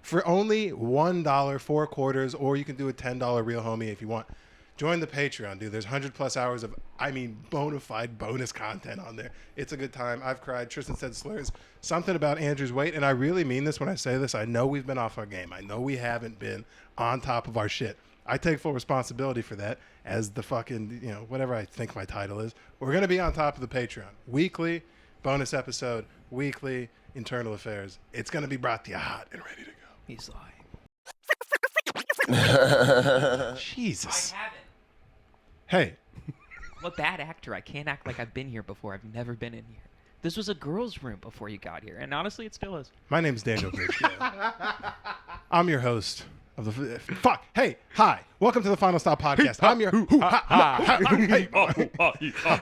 for only $1, 4 quarters, or you can do a $10 real homie if you want. Join the Patreon, dude. There's 100+ hours of, bona fide bonus content on there. It's a good time. I've cried. Tristan said slurs. Something about Andrew's weight, and I really mean this when I say this. I know we've been off our game. I know we haven't been on top of our shit. I take full responsibility for that as the fucking, whatever I think my title is. We're going to be on top of the Patreon. Weekly, bonus episode, weekly, internal affairs. It's going to be brought to you hot and ready to go. He's lying. Jesus. I haven't. Hey. I'm a bad actor. I can't act like I've been here before. I've never been in here. This was a girl's room before you got here, and honestly, it still is. My name's Daniel Bridgegate. I'm your host of the... Fuck. Hey. Hi. Welcome to the Final Stop Podcast. I'm your...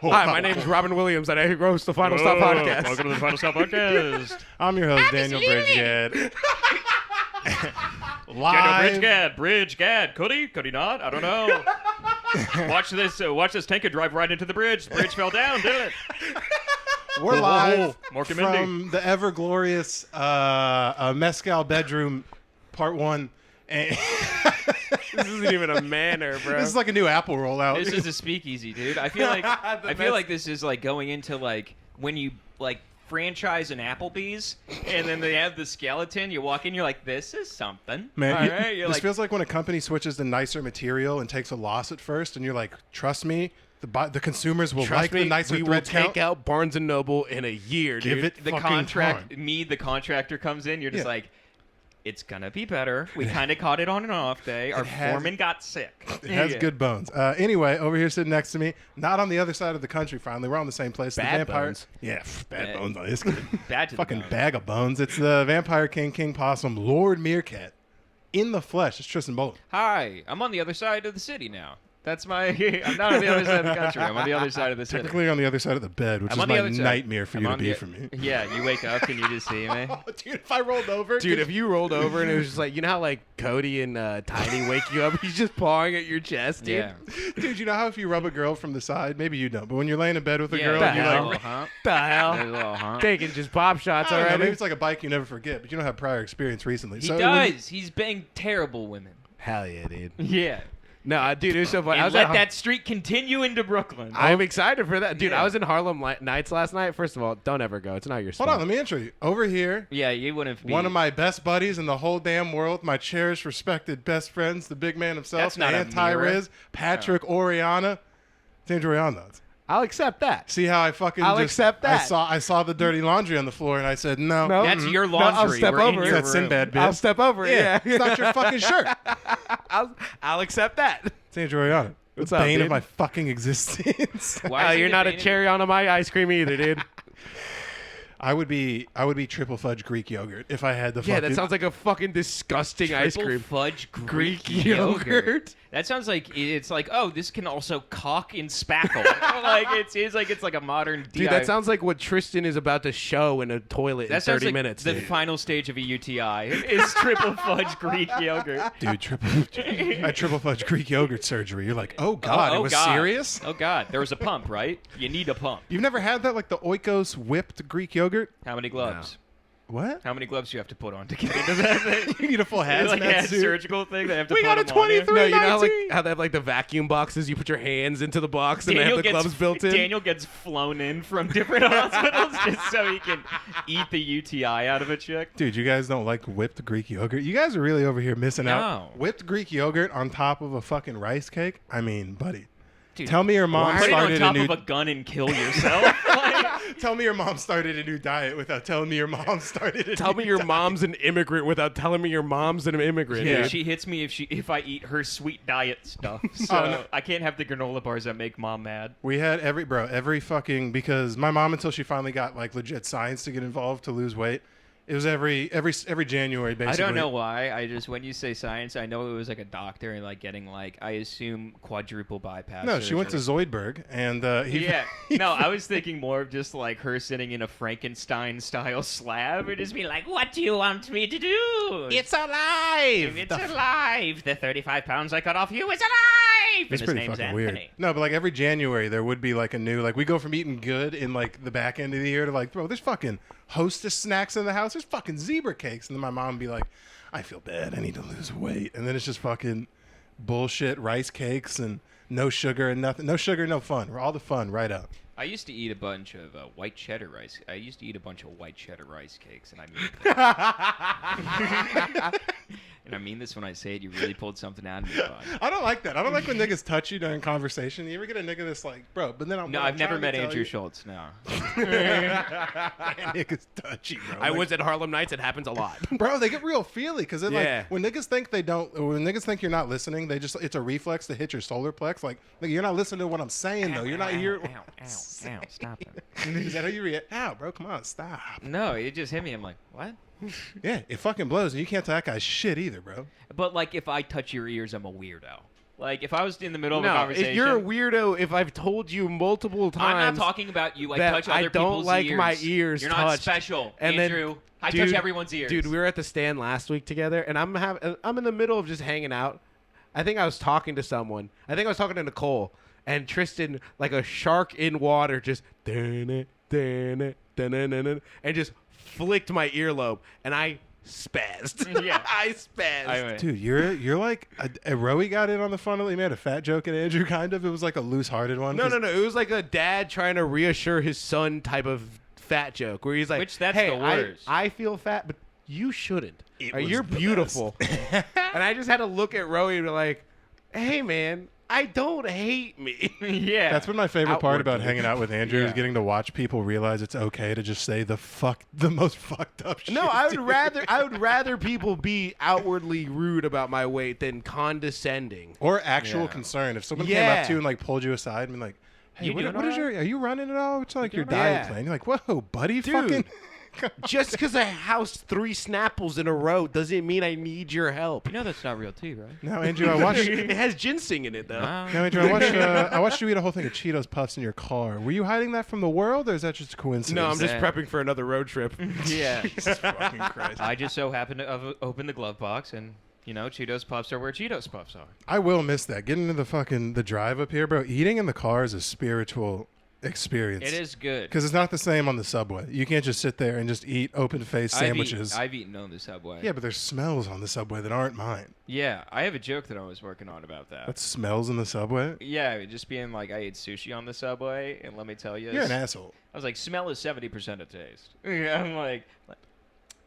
Hi, my name's Robin Williams, and I host the Final Stop Podcast. Welcome to the Final Stop Podcast. I'm your host, Daniel Bridgegate. Daniel Bridgegate. Could he not? I don't know. Watch this tanker drive right into the bridge. The bridge fell down, didn't it? We're live Mork from the ever glorious Mezcal bedroom, part 1. And This isn't even a manor, bro. this is like a new Apple rollout. This is a speakeasy, dude. I feel like this is like going into like when you like franchise an Applebee's and then they have the skeleton. You walk in, you're like, this is something. Man, all right? this feels like when a company switches to nicer material and takes a loss at first, and you're like, trust me, the consumers will like the nicer we will thread take count. out Barnes & Noble in a year, Give dude. it The fucking contract, time. the contractor comes in. You're just Yeah. like, it's gonna be better. We kind of caught it on an off day. Our foreman got sick. It has good bones. Anyway, over here sitting next to me, not on the other side of the country. Finally, we're on the same place. Bad the vampire. bones. Yeah, bad Yeah. bones on this kid. Bad to the Fucking bone. bag of bones. It's the Vampire King Possum, Lord Meerkat, in the flesh. It's Tristan Boland. Hi, I'm on the other side of the city now. That's my. I'm not on the other side of the country. I'm on the other side of the city. Technically on the other side of the bed, which I'm is on the my other side. nightmare for I'm you to on be the- for me. Yeah, you wake up and you just see me. Oh, dude, if I rolled over, Dude, if you rolled over and it was just like, you know how like Cody and Tiny wake you up, he's just pawing at your chest, dude? Yeah. dude, you know how if you rub a girl from the side, maybe you don't, but when you're laying in bed with a Yeah, girl, the and you're hell? like, huh? The There's a hell? little, huh? Taking just pop shots I don't know, already? maybe it's like a bike you never forget, but you don't have prior experience recently. He so does. He's banged terrible women. Hell yeah, dude. Yeah. No, dude, it was so funny. I And was at let that streak continue into Brooklyn. I'm excited for that. Dude, Yeah. I was in Harlem Nights last night. First of all, don't ever go. It's not your Hold spot. on, let me intro you. Over here, Yeah, you wouldn't be. one of my best buddies in the whole damn world, my cherished, respected best friends, the big man himself, That's not a Anti-Riz, Patrick Oriana. It's Andrew Oriana. I'll accept that. See how I fucking I'll just... accept that. I saw the dirty laundry on the floor, and I said, no. No. That's your No, I'll laundry. step We're over in it. your That's room. Sinbad, bitch. I'll step over it. Yeah. It's not your fucking shirt. I'll accept that. It's Andrew Oriana. What's the up, bane dude? of my fucking existence. Why Oh, is he you're not a debating- cherry on my ice cream either, dude. I would be triple fudge Greek yogurt if I had the Yeah, fucking... that sounds like a fucking disgusting ice Triple cream. fudge Greek Greek yogurt. yogurt. That sounds like it's like, oh, this can also cock and spackle. Like it's like a modern. Dude, that sounds like what Tristan is about to show in a toilet that in sounds 30 like minutes. the dude. final stage of a UTI is triple fudge Greek yogurt. Dude, I had triple fudge Greek yogurt surgery. You're like, oh God, Oh, it was God. serious? Oh God, there was a pump, right? You need a pump. You've never had that, like the Oikos whipped Greek yogurt? How many gloves? What? How many gloves do you have to put on to get into that thing? You need a full hazmat like a suit. surgical thing they have to We put got a them on you? 23. No, you know how, like, 19. how they have like the vacuum boxes? You put your hands into the box and they have the gloves built in. Daniel gets flown in from different hospitals just so he can eat the UTI out of a chick. Dude, you guys don't like whipped Greek yogurt? You guys are really over here missing No. out. Whipped Greek yogurt on top of a fucking rice cake? I mean, buddy. Dude, Tell me your mom put it on started top a new... of a gun and kill yourself. Like, Tell me your mom started a new diet without telling me your mom started a Tell new me your diet. mom's an immigrant without telling me your mom's an immigrant. Yeah. dude. she hits me if I eat her sweet diet stuff. So Oh, no. I can't have the granola bars that make mom mad. We had every fucking, because my mom, until she finally got like legit science to get involved to lose weight, it was every January basically. I don't know why. I just when you say science, I know it was like a doctor and like getting like I assume quadruple bypass. No, she went to surgery. Zoidberg and he Yeah. No, I was thinking more of just like her sitting in a Frankenstein style slab and just be like, "What do you want me to do? It's alive. It's alive. The 35 pounds I cut off you is alive." And It's his pretty name's fucking Anthony. weird. No, but like every January there would be like a new, like we go from eating good in like the back end of the year to like, bro, there's fucking Hostess snacks in the house. There's fucking zebra cakes. And then my mom would be like, I feel bad. I need to lose weight. And then it's just fucking bullshit rice cakes and no sugar and nothing. No sugar, no fun. All the fun right up. I used to eat a bunch of white cheddar rice. I used to eat a bunch of white cheddar rice cakes, and I mean that. And I mean this when I say it. You really pulled something out of me, bud. I don't like that. I don't like when niggas touch you during conversation. You ever get a nigga that's like, bro, but then I'm No, what I've I'm never trying to met tell Andrew you- Schultz. No. Niggas touch you, bro. I Like, was at Harlem Nights. It happens a lot. Bro, they get real feely because Yeah. like when niggas think they don't, or when niggas think you're not listening, they just it's a reflex to hit your solar plex. Like nigga, you're not listening to what I'm saying though. You're not here. Ow, ow, stop it. Is that how you react? Ow, bro, come on, stop. No, it just hit me. I'm like, what? Yeah, it fucking blows, and you can't tell that guy shit either, bro. But like, if I touch your ears, I'm a weirdo. Like, if I was in the middle of a No, conversation, if you're a weirdo, if I've told you multiple times, I'm not talking about you. I that touch other I don't people's like ears. my ears You're not touched. special, And then- Andrew. I Dude, touch everyone's ears. Dude, we were at the stand last week together, and I'm in the middle of just hanging out. I think I was talking to someone. I think I was talking to Nicole, and Tristan, like a shark in water, just and just flicked my earlobe, and I spazzed. Yeah. I spazzed. Dude, you're like a Rowie got in on the funnel. He made a fat joke at Andrew, kind of. It was like a loose-hearted one. No. It was like a dad trying to reassure his son type of fat joke, where he's like, Which that's "Hey, the worst. I feel fat, but you shouldn't. was You're the beautiful." And I just had to look at Rowie and be like, "Hey, man, I don't hate me." yeah. That's been my favorite part about Outwardly. hanging out with Andrew is Yeah. getting to watch people realize it's okay to just say the most fucked up shit. No, I would dude. rather people be outwardly rude about my weight than condescending. Or actual Yeah. concern. If someone came Yeah. up to you and like pulled you aside and been like, "Hey, You what doing is all your? Are you running at all? What's like your doing all diet right? plan?" You're like, "Whoa, buddy, Dude. fucking." Just because I housed 3 Snapples in a row doesn't mean I need your help. You know that's not real tea, right? Now, Andrew, I watched. It has ginseng in it, though. Now, Andrew, I watched you eat a whole thing of Cheetos Puffs in your car. Were you hiding that from the world, or is that just a coincidence? No, I'm just Yeah. prepping for another road trip. Yeah. Jesus fucking Christ. I just so happened to open the glove box, and you know, Cheetos Puffs are where Cheetos Puffs are. I will miss that. Getting into the drive up here, bro. Eating in the car is a spiritual experience. It is good. Because it's not the same on the subway. You can't just sit there and just eat open-faced sandwiches. I've eaten on the subway. Yeah, but there's smells on the subway that aren't mine. Yeah, I have a joke that I was working on about that. That smells in the subway? Yeah, just being like, I ate sushi on the subway, and let me tell you, You're an asshole. I was like, smell is 70% of taste. I'm like,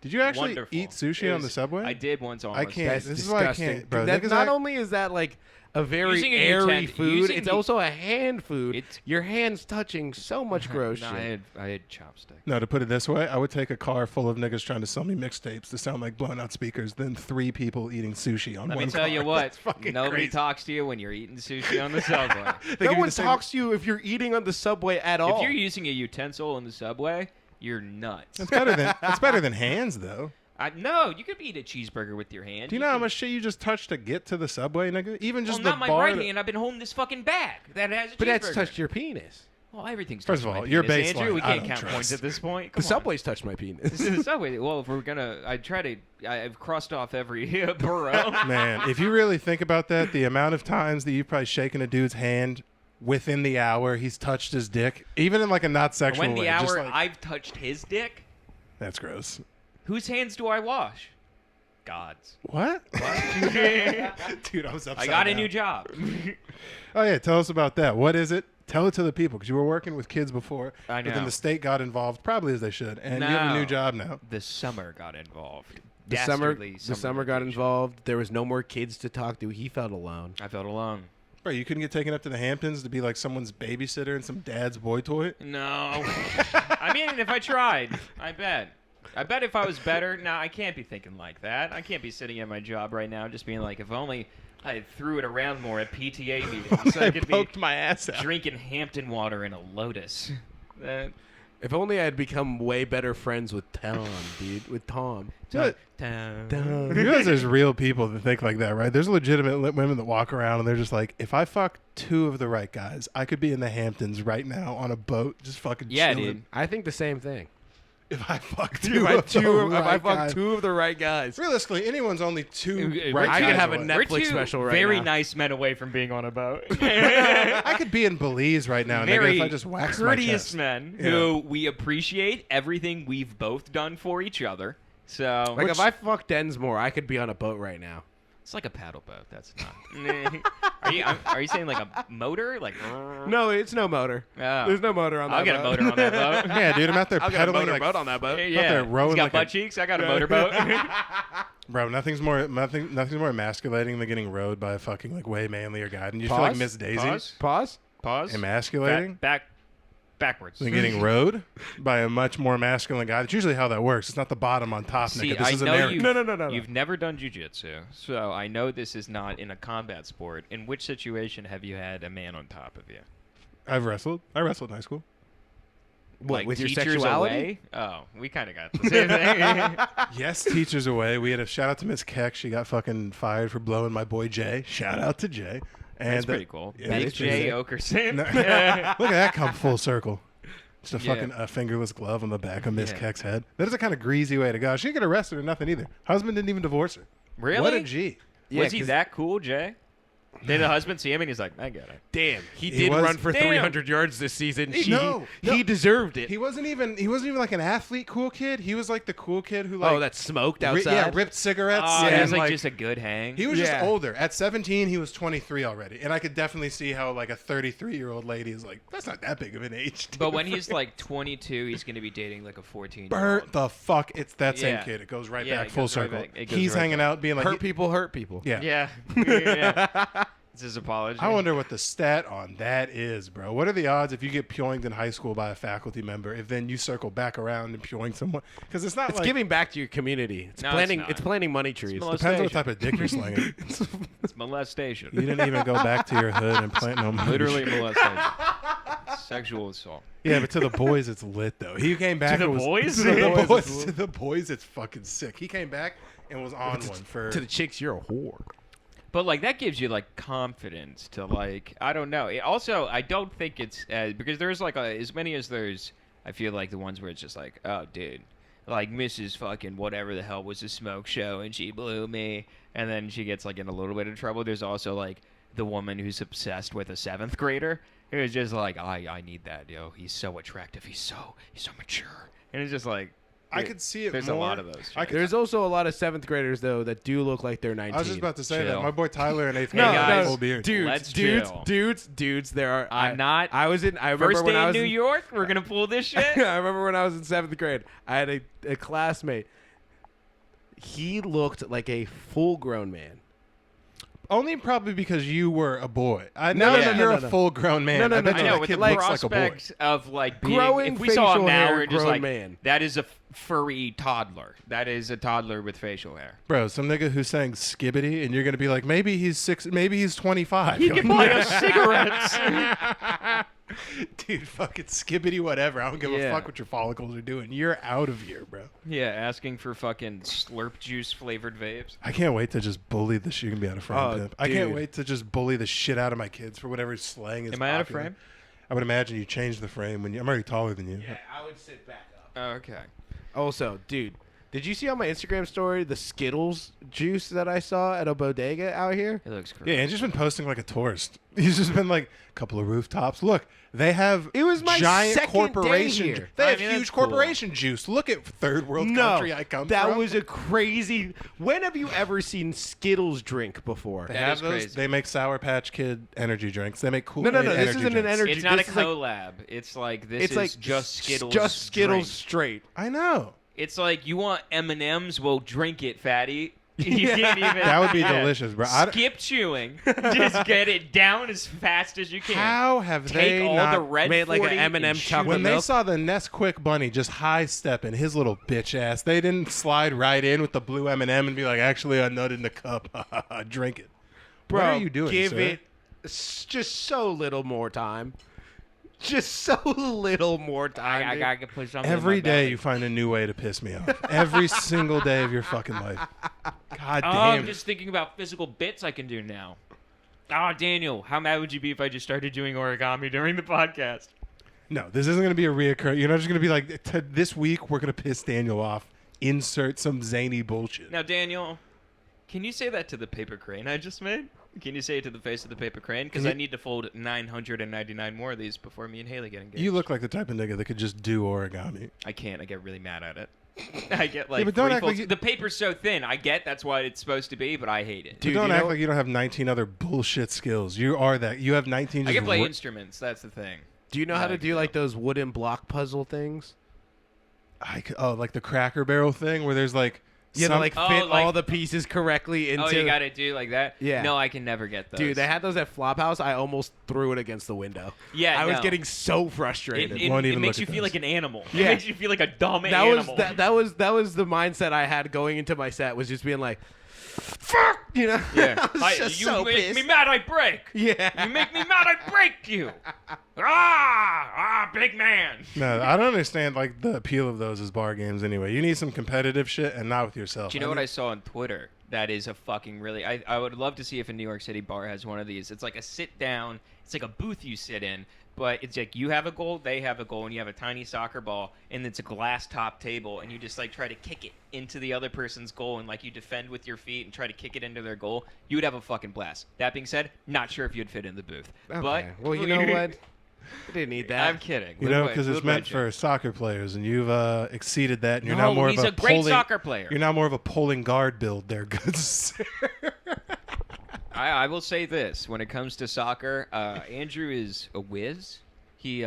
Did you actually wonderful. eat sushi It on the was- subway? I did once almost. I can't. That's This is why I disgusting. can't, bro. That Niggas not act- only is that like a very Using a airy uten- food, using it's the- also a hand food. It's- Your hands touching so much gross No, shit. I had chopstick. No, to put it this way, I would take a car full of niggas trying to sell me mixtapes to sound like blown out speakers than 3 people eating sushi on Let one me tell car. you what, That's fucking nobody crazy. talks to you when you're eating sushi on the subway. They No give you one the same- talks to you if you're eating on the subway at all. If you're using a utensil in the subway, you're nuts. It's better than hands though. No, you could eat a cheeseburger with your hand. Do you know how much shit you just touched to get to the subway, nigga? Even just Well, the not my bar. right hand. I've been holding this fucking bag that has a but that's cheeseburger. touched your penis. Well, everything's First touched of my all, your penis, baseline, Andrew, we I can't don't count trust. points at this point. The Come on. subway's touched my penis. This is the subway. Well, if we're gonna, I've crossed off every borough. Man, if you really think about that, the amount of times that you've probably shaken a dude's hand within the hour he's touched his dick, even in like a not sexual When the way. just hour like, I've touched his dick, that's gross. whose hands do I wash? God's. What? Dude, I was upside I got a down. new job. Oh yeah, tell us about that. What is it? Tell it to the people because you were working with kids before. I But then know. the state got involved, probably as they should, and you have a new No. job now. The summer got involved. The Dastardly summer got vacation. involved. There was no more kids to talk to. He felt alone. I felt alone. Bro, you couldn't get taken up to the Hamptons to be like someone's babysitter and some dad's boy toy. No. I mean, if I tried, I bet. I bet if I was better. No, I can't be thinking like that. I can't be sitting at my job right now just being like, if only I threw it around more at PTA meetings. So I could be poked my ass out. drinking Hampton water in a Lotus. That, If only I had become way better friends with Tom, dude. With Tom. You realize there's real people that think like that, right? There's legitimate women that walk around and they're just like, if I fuck 2 of the right guys, I could be in the Hamptons right now on a boat, just fucking Yeah, chilling. dude. I think the same thing. If I fuck 2 If I, of the if I right fuck guys. 2 of the right guys. Realistically, anyone's only 2 right I could guys have a away. Netflix we're two special right very now. nice men away from being on a boat. I could be in Belize right now, nigga, Very if I just wax my courteous chest. men Yeah. who we appreciate everything we've both done for each other, So Like if I fucked Densmore, I could be on a boat right now. it's like a paddle boat. That's not. Are you saying like a motor? Like No, it's no motor. Oh. There's no motor on that I'll get a boat. motor on that boat. Yeah, dude, I'm out there I'll get a pedaling motor like boat on that boat. Yeah, there rowing he's got like butt a- cheeks. I got a motorboat. bro. Nothing's more emasculating than getting rowed by a fucking like way manlier guy. And you feel like Pause? Miss Daisy. Pause. Pause. Emasculating Backwards. than getting rowed by a much more masculine guy. That's usually how that works. It's not the bottom on top, See, nigga. This I is know America. No. You've never done jujitsu, so I know this is not in a combat sport. In which situation have you had a man on top of you? I've wrestled. I wrestled in high school. What, Like with your teachers sexuality? away? Oh, we kind of got the same thing. Yes, teachers away. We had a shout out to Miss Keck. She got fucking fired for blowing my boy Jay. Shout out to Jay. And That's pretty cool. yeah, Big that's pretty J sick. Okerson. Look at that come full circle. Just a Yeah. fucking fingerless glove on the back of Miss Yeah. Keck's head. That is a kind of greasy way to go. She didn't get arrested or nothing either. Husband didn't even divorce her. Really? What a G. Yeah, Was he 'cause- that cool, Jay? Did the husband see him and he's like, I get it. Damn, he He did was- run for Damn. 300 yards this season. No. He deserved it. He wasn't even like an athlete cool kid. He was like the cool kid who like that smoked ri- outside. ripped cigarettes. Oh, and he was like just a good hang. he was just Yeah. older. At 17, he was 23 already. And I could definitely see how like a 33-year-old lady is like, that's not that big of an age. But when he's like 22, he's going to be dating like a 14-year-old. Burnt the fuck. It's that same Yeah. kid. It goes right Yeah, back it full goes right circle. back. It goes He's right hanging back. out being like, hurt people hurt people. yeah. Yeah. Yeah. It's his apology. I wonder what the stat on that is, bro. What are the odds if you get pyoinged in high school by a faculty member, if then you circle back around and pyoing someone? Because it's not It's like giving back to your community. It's No, it's planting. not. It's planting money trees. molestation. depends on what type of dick you're slinging. It's molestation. You didn't even go back to your hood and plant no money. Literally molestation. Sexual assault. Yeah, but to the boys, it's lit though. He came back. the and was, boys? To the To the boys. boys, To the boys, it's fucking sick. He came back and was on one for. To the chicks, you're a whore. But like that gives you like confidence to like I don't know. It also, I don't think it's because there's like as many as there's. I feel like the ones where it's just like, oh, dude, like Mrs. fucking whatever the hell was a smoke show and she blew me, and then she gets like in a little bit of trouble. There's also like the woman who's obsessed with a 7th grader who's just like, I need that, yo. He's so attractive. He's so mature, and it's just like. I could see it. There's more. a lot of those. I chicks. could- There's also a lot of 7th graders though that do look like they're 19. I was just about to say Chill. that my boy Tyler in 8th Hey, grade had guys. a full beard. Let's chill. Dudes. There are. I'm not. I was in. I remember First when day I in was New York, we're gonna pull this shit. I remember when I was in 7th grade. I had a classmate. He looked like a full-grown man. Only probably because you were a boy. I No, know no, that no, you're no, a no. full-grown man. No, no, I no, bet I you know that with kid the looks like a boy. prospect of like being. Growing If we saw him facial now, hair, we're just grown like, man. that is a furry toddler. That is a toddler with facial hair. Bro, some nigga who's saying skibbity, and you're gonna be like, maybe he's 25. He You're can like, buy us cigarettes. Dude, fucking skibbity whatever. I don't give a Yeah. fuck what your follicles are doing. You're out of here, bro. Yeah, asking for fucking slurp juice flavored vapes. I can't wait to just bully the shit. You can be out of frame, Oh, pimp. I can't dude. wait to just bully the shit out of my kids for whatever slang is. Am I out of popular. frame? I would imagine you changed the frame when you. I'm already taller than you. I would sit back up. Oh, okay. Also, dude, did you see on my Instagram story the Skittles juice that I saw at a bodega out here? It looks gross. Yeah, Andrew's been posting like a tourist. He's just been like a couple of rooftops. Look, they have It was my giant second day corporation. here. They I have mean, huge that's cool. corporation juice. Look at third world country I come that from. was a crazy. When have you ever seen Skittles drink before? They That have is those. crazy. They make Sour Patch Kid energy drinks. They make cool. No, this isn't an energy. It's not a this is like- collab. It's like this It's is like just Skittles. Just Skittles drink. straight. I know. It's like you want M&Ms, well, drink it, fatty. You can't even. That would be yeah. delicious, bro. I- Skip chewing. Just get it down as fast as you can. How have Take they all not the red made like an 40 M&M and chocolate chew when it. they milk? saw the Nesquik bunny just high stepping his little bitch ass, they didn't slide right in with the blue M&M and be like, "Actually, I nutted in the cup. Drink it." Bro, what are you doing? give sir? it just so little more time. Just so little more time. I dude. gotta put something in Every my day belly. you find a new way to piss me off. Every single day of your fucking life. God Oh, damn. I'm just thinking about physical bits I can do now. Oh, Daniel, how mad would you be if I just started doing origami during the podcast? No, this isn't going to be a reoccur. You're not just going to be like, this week we're going to piss Daniel off. Insert some zany bullshit. Now, Daniel, can you say that to the paper crane I just made? Can you say it to the face of the paper crane? Because Can I you- need to fold 999 more of these before me and Haley get engaged. You look like the type of nigga that could just do origami. I can't. I get really mad at it. I get like but don't three act like folds. The paper's so thin. I get that's what it's supposed to be, but I hate it. Dude, don't act like you don't have 19 other bullshit skills. You are that. You have 19. I just can play instruments. That's the thing. Do you know how to do like those wooden block puzzle things? Like the Cracker Barrel thing where there's like Yeah, to like fit all the pieces correctly into. Oh, you got to do like that? Yeah. No, I can never get those. Dude, they had those at Flophouse. I almost threw it against the window. Yeah, I was getting so frustrated. It makes you feel like an animal. Yeah. It makes you feel like a dumb animal. That was the mindset I had going into my set, was just being like, fuck, you know. Yeah. I was just you so make pissed. me mad, I break. Yeah. You make me mad, I break you. Big man. No, I don't understand like the appeal of those as bar games anyway. You need some competitive shit and not with yourself. Do you know what I saw on Twitter? That is a fucking really... I would love to see if a New York City bar has one of these. It's like a sit down. It's like a booth you sit in. But it's like you have a goal, they have a goal, and you have a tiny soccer ball, and it's a glass top table, and you just like try to kick it into the other person's goal, and like you defend with your feet and try to kick it into their goal. You would have a fucking blast. That being said, not sure if you'd fit in the booth. Okay. But well, you know what? We didn't need that. I'm kidding. You know, because it's meant for soccer players, and you've exceeded that, and you're now more he's of a great soccer player. You're now more of a pulling guard build there, good sir. I will say this: when it comes to soccer, Andrew is a whiz. He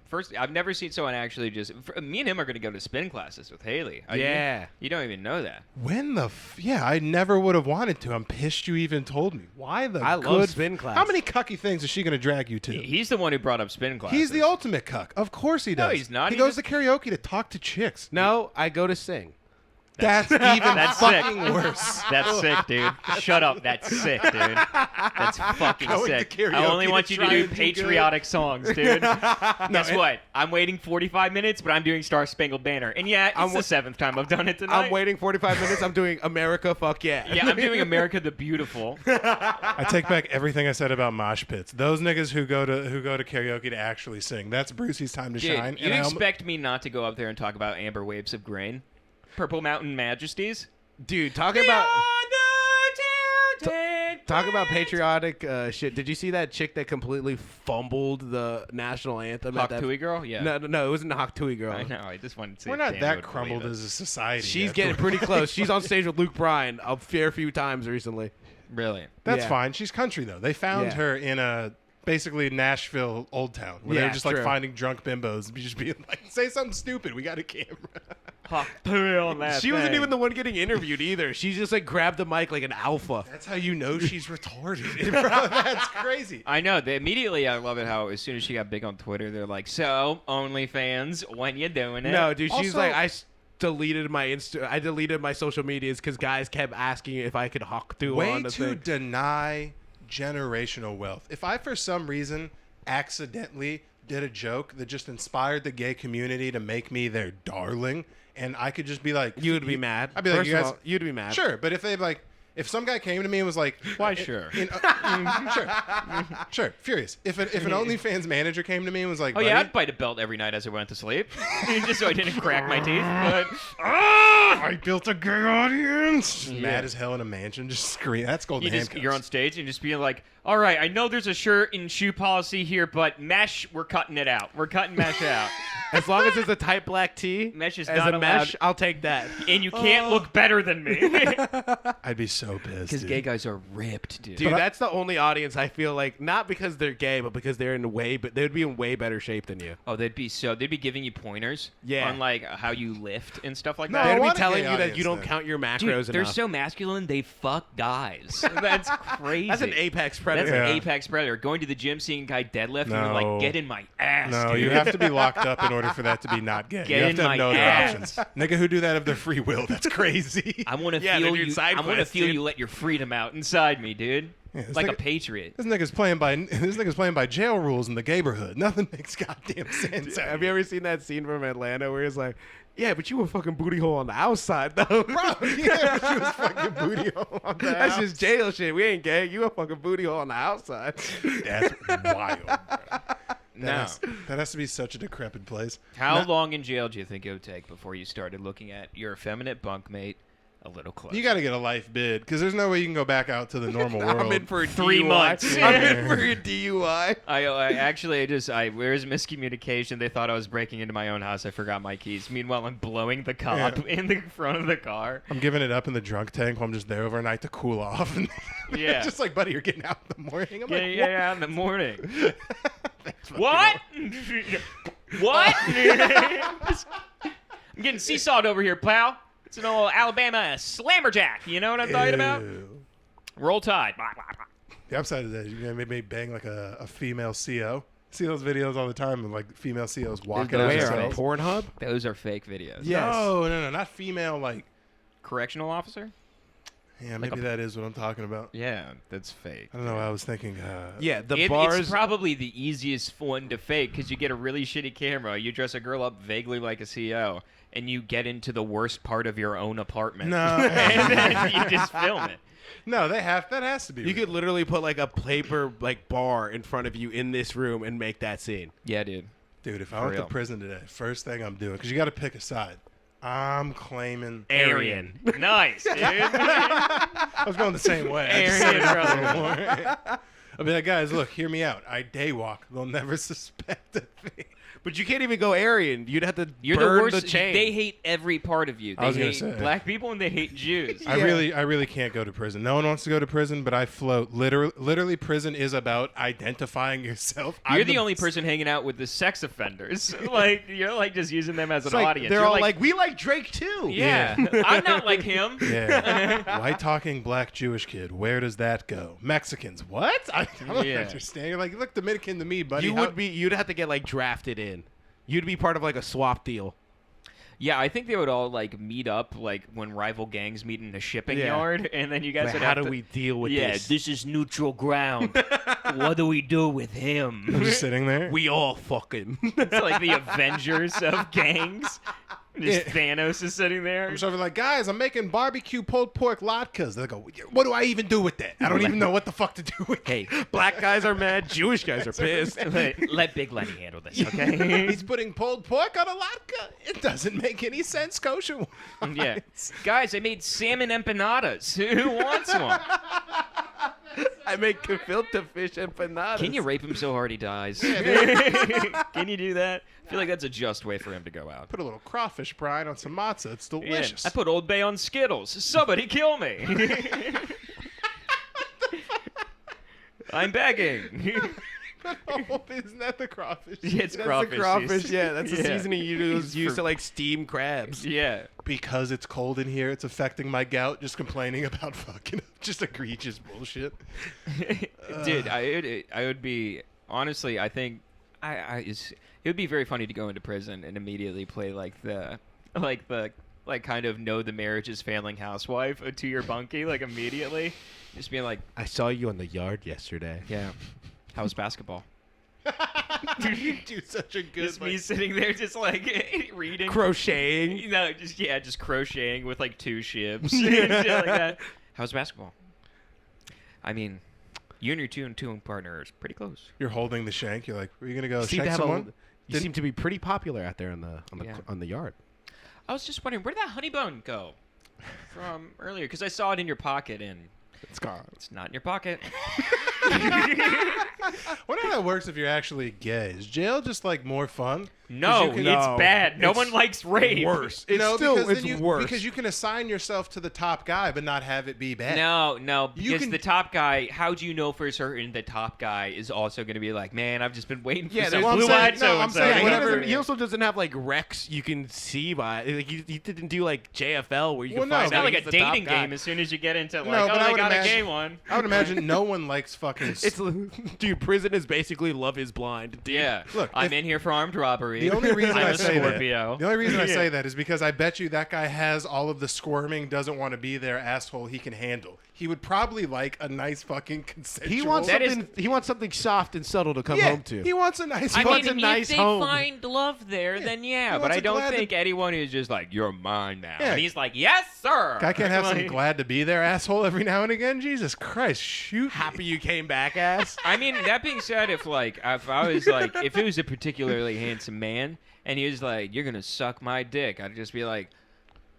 first, I've never seen someone actually just. Me and him are going to go to spin classes with Haley. You don't even know that. When the I never would have wanted to. I'm pissed you even told me. Why the I love spin class. How many cucky things is she going to drag you to? He's the one who brought up spin classes. He's the ultimate cuck. Of course he does. No, he's not. He goes to karaoke to talk to chicks. No, I go to sing. That's even That's fucking sick. worse. That's sick, dude. Shut up. That's sick, dude. That's fucking Going to sick. karaoke I only to want you to try do and do patriotic songs, dude. Guess what? I'm waiting 45 minutes, but I'm doing Star Spangled Banner. And yeah, it's the seventh time I've done it tonight. I'm waiting 45 minutes. I'm doing America, fuck yeah. Yeah, I'm doing America the Beautiful. I take back everything I said about mosh pits. Those niggas who go to karaoke to actually sing. That's Brucey's time to Dude, shine. you expect me not to go up there and talk about Amber Waves of Grain? Purple Mountain Majesties? Dude, talking about patriotic shit. Did you see that chick that completely fumbled the national anthem? Hawk Tui girl? Yeah. No, it wasn't the Hawk Tui girl. I know. I just wanted to see We're if not Dan that would crumbled believe as a society. She's yet. getting pretty close. She's on stage with Luke Bryan a fair few times recently. it. Really? That's Yeah. fine. She's country though. They found Yeah. her in a basically Nashville Old Town where they're Yeah, just like true. finding drunk bimbos and just being like, say something stupid. We got a camera. Hawk Tui on that She wasn't thing. even the one getting interviewed either. She just like grabbed the mic like an alpha. That's how you know she's retarded. Bro, that's crazy. I know. They immediately, I love it how as soon as she got big on Twitter, they're like, so, OnlyFans, when you doing it? No, dude, she's Also- like, deleted I deleted my social medias because guys kept asking if I could Hawk Tui Way on the to thing. deny generational wealth. If I, for some reason, accidentally did a joke that just inspired the gay community to make me their darling, and I could just be like, You would be mad. I'd be like, First you of guys, all, you'd be mad. sure, but if they like, if some guy came to me and was like, Why, sure. Sure, furious. If an OnlyFans manager came to me and was like, Oh, yeah, "Buddy, I'd bite a belt every night as I went to sleep. Just so I didn't crack my teeth. But I built a gay audience. Mad as hell in a mansion, just scream. That's golden handcuffs. you're on stage and just being like, all right, I know there's a shirt and shoe policy here, but mesh, we're cutting it out. We're cutting mesh out. As long as it's a tight black tee Mesh is as not a mesh, allowed. I'll take that. And you can't look better than me. I'd be so pissed. Because dude. gay guys are ripped, dude. Dude, that's the only audience I feel like, not because they're gay, but because they're in but they would be in way better shape than you. Oh, they'd be giving you pointers Yeah. on like how you lift and stuff like No, that. I They'd be want a telling gay you that audience you don't then. count your macros Dude, they're enough. so masculine, they fuck guys. That's crazy. That's an apex That's predator. Yeah. an apex predator. Going to the gym, seeing a guy deadlift, and you're like, No. get in my ass, No, dude. you have to be locked up in order for that to be not gay. Get you have in to have my no other ass. options. Nigga who do that of their free will, that's crazy. I want to Yeah, feel they're doing you. side I want to quests, feel dude. you let your freedom out inside me, dude. Yeah, this Like a nigga- patriot. This nigga's playing by jail rules in the gayborhood. Nothing makes goddamn sense. Have you ever seen that scene from Atlanta where it's like, yeah, but you a fucking booty hole on the outside, though. Bro, yeah, she was fucking booty hole on the That's house. just jail shit. We ain't gay. You a fucking booty hole on the outside. That's wild. Bro. No. That has to be such a decrepit place. How long in jail do you think it would take before you started looking at your effeminate bunkmate, a little close. You got to get a life bid because there's no way you can go back out to the normal world. I'm in for a 3 DUI. months. I'm in for a DUI. Where's miscommunication? They thought I was breaking into my own house. I forgot my keys. Meanwhile, I'm blowing the cop in the front of the car. I'm giving it up in the drunk tank while I'm just there overnight to cool off. And Yeah. just like, buddy, you're getting out in the morning. I'm like, Yeah, in the morning. Thanks, fucking What? What? I'm getting seesawed over here, pal. It's an old Alabama slammerjack. You know what I'm talking about? Ew. Roll Tide. The upside of that is you maybe bang like a female CO. See those videos all the time of like female COs walking out Where? On themselves. Pornhub? Those are fake videos. Yes. No, not female. Like, Correctional officer? yeah, maybe that is what I'm talking about. Yeah, that's fake. I don't know. I was thinking. Yeah, the It's bars. probably the easiest one to fake because you get a really shitty camera. You dress a girl up vaguely like a CO, and you get into the worst part of your own apartment. No, and then you just film it. no, that has to be. You real. could literally put like a paper like bar in front of you in this room and make that scene. Yeah, dude. Dude, if I For went to real. prison today, first thing I'm doing because you got to pick a side. I'm claiming Aryan. Nice, dude. I was going the same way. I just Aryan, said it a brother. little more. I'll be like, guys, look, hear me out. I daywalk. They'll never suspect a thing. But you can't even go Aryan. You'd have to You're burn the worst. the chain. They hate every part of you. They I was gonna hate say. black people and they hate Jews. I really can't go to prison. No one wants to go to prison, but I float. Literally, prison is about identifying yourself. You're I'm the only person hanging out with the sex offenders. Like you're like just using them as an It's like, audience. they're You're all like, we like Drake too. yeah, I'm not like him. Yeah. White talking black Jewish kid. Where does that go? Mexicans. What? I don't Yeah. understand. You're like, you look Dominican to me, buddy. You would be. You'd have to get like drafted in. You'd be part of like a swap deal. Yeah, I think they would all like meet up like when rival gangs meet in a shipping Yeah. yard, and then you guys Like, would how have do to, we deal with yeah, this? is neutral ground. What do we do with him? I'm just sitting there. We all fucking. It's like the Avengers of gangs. Just Yeah. Thanos is sitting there. I'm sort of like, guys, I'm making barbecue pulled pork latkes. They go, what do I even do with that? I don't even know what the fuck to do with it. Hey, Black guys are mad. Jewish guys are pissed. let Big Lenny handle this, okay? He's putting pulled pork on a latke. It doesn't make any sense, kosher. Yeah. Guys, I made salmon empanadas. Who wants one? I make gefilte fish empanadas. Can you rape him so hard he dies? Can you do that? I feel like that's a just way for him to go out. Put a little crawfish brine on some matzah. It's Yeah. delicious. I put Old Bay on Skittles. Somebody kill me. I'm begging. Oh, isn't that the crawfish? It's That's crawfish. the crawfish. juice. Yeah, that's the Yeah. seasoning you use to like steam crabs. Yeah. Because it's cold in here, it's affecting my gout. Just complaining about fucking just egregious bullshit. Dude, I would be honestly. I think it would be very funny to go into prison and immediately play like kind of know the marriage is failing housewife to your bunkie like immediately, just being like, I saw you on the yard yesterday. yeah, how was basketball? You do such a good. Just me sitting there, just like reading. Crocheting. No, just crocheting with like 2 shibs and shit like that. How's basketball? I mean, you and your two partner is pretty close. You're holding the shank. You're like, are you gonna go Seem to shank have someone? you seem to be pretty popular out there Yeah. on the yard. I was just wondering, where did that honey bone go from earlier? Because I saw it in your pocket, and It's gone. it's not in your pocket. I wonder how that works if you're actually gay. Is jail just like more fun? No, you can- it's No, bad. No it's one likes rape. Worse. You It's know, still because it's then worse. because you can assign yourself to the top guy, but not have it be bad. No, You because can- the top guy, how do you know for certain the top guy is also going to be like, man, I've just been waiting for Yeah, some there's- well, I'm blue-eyed saying- no, I'm so-and-so. saying Yeah, whatever- he also doesn't have like Rex you can see by. Like he didn't do like JFL where you Well, can no, find It's out not like a he's the top dating guy. game as soon as you get into like, No, but I they would got a imagine- gay one. I would imagine no one likes fucking. It's dude, prison is basically Love Is Blind. Dude. Yeah. Look, I'm if- in here for armed robbery. The only reason I'm I a say that, Scorpio. the only reason I Yeah. say that is because I bet you that guy has all of the squirming, doesn't want to be there asshole he can handle. He would probably like a nice fucking consensual. He wants That is- something. He wants something soft and subtle to come yeah, home to. He wants a nice. I He wants mean, a nice if they home. find love there, then yeah. He But wants I a don't glad think to- anyone is just like, you're mine now. Yeah. And he's like, yes, sir. Guy can't have some Like- glad to be there asshole every now and again. Jesus Christ, shoot! me. Happy you came back, ass. I mean, that being said, if I was like, if it was a particularly handsome man and he was like, you're gonna suck my dick, I'd just be like,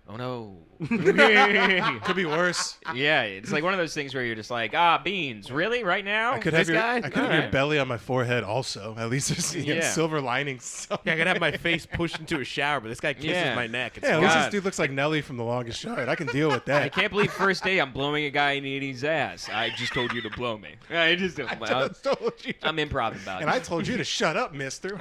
oh no. Could be worse. Yeah, it's like one of those things where you're just like, beans, really, right now? I could This have your, guy? I could have your Alright. belly on my forehead also. At least there's Yeah. silver linings. Yeah, I gotta have my face pushed into a shower, but this guy kisses Yeah. my neck. It's Yeah, at least God. this dude looks like Nelly from The Longest Yard. I can deal with I that. can't believe first day I'm blowing a guy in his ass. I just told you to blow me. I just Told you. I'm improv about And it. I told you to shut up, mister.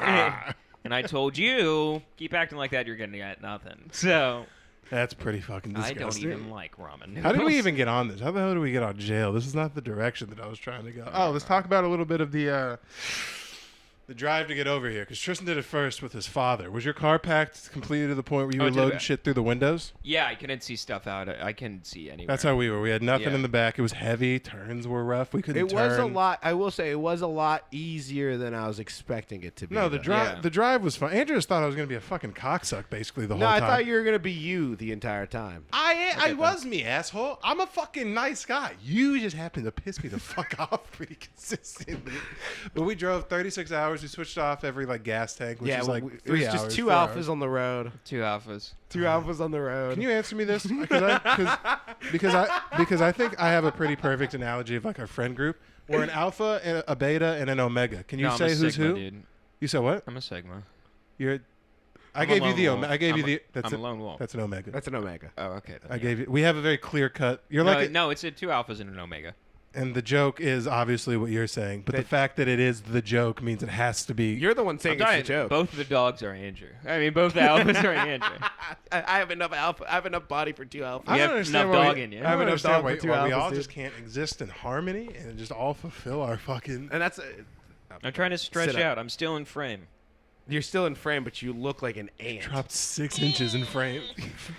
And I told you, keep acting like that, you're gonna get nothing. So That's pretty fucking disgusting. I don't even like ramen noodles. How did we even get on this? How the hell did we get on jail? This is not the direction that I was trying to go. Oh, let's talk about a little bit of the drive to get over here, because Tristan did it first with his father. Was your car packed completely to the point where you Oh, were did loading it? shit through the windows? Yeah, I couldn't see stuff out. I couldn't see anywhere. That's how we were. We had nothing Yeah. in the back. It was heavy. Turns were rough. We couldn't It turn. was a lot. I will say it was a lot easier than I was expecting it to be. No, the though. drive. Yeah. The drive was fun. Andrew just thought I was going to be a fucking cocksuck basically the No, whole I time. thought you were gonna be you the entire time. I was me, asshole. I'm a fucking nice guy. You just happen to piss me the fuck off pretty consistently. But we drove 36 hours. We switched off every gas tank, which is like it 3 was hours. just 2 4 alphas hours. on the road. 2 alphas. 2 alphas on the road. Can you answer me this? Because I think I have a pretty perfect analogy of like our friend group. We're an alpha, and a beta, and an omega. Can you No, I'm say a who's Sigma, who? Dude. You said what? I'm a Sigma. You're. I I'm a gave you lone the. wolf. I gave you I'm the. a- That's I'm a lone wolf. That's an omega. That's an omega. Oh, okay. Then, I yeah. gave you. We have a very clear cut. You're No, like. no, it's 2 alphas and an omega. And the joke is obviously what you're saying, but the That- fact that it is the joke means it has to be. You're the one saying I'm it's a dying. joke. Both of the dogs are Andrew. I mean, both the alphas are Andrew. I have enough alpha. I have enough body for 2 alphas. I You don't have understand enough why dog we, in you. I don't I have enough understand dog why, for 2 why we alphas, all dude. just can't exist in harmony and just all fulfill our fucking. And that's I'm trying to stretch Sit up. out. I'm still in frame. you're still in frame, but you look like an ant. Dropped 6 inches in frame.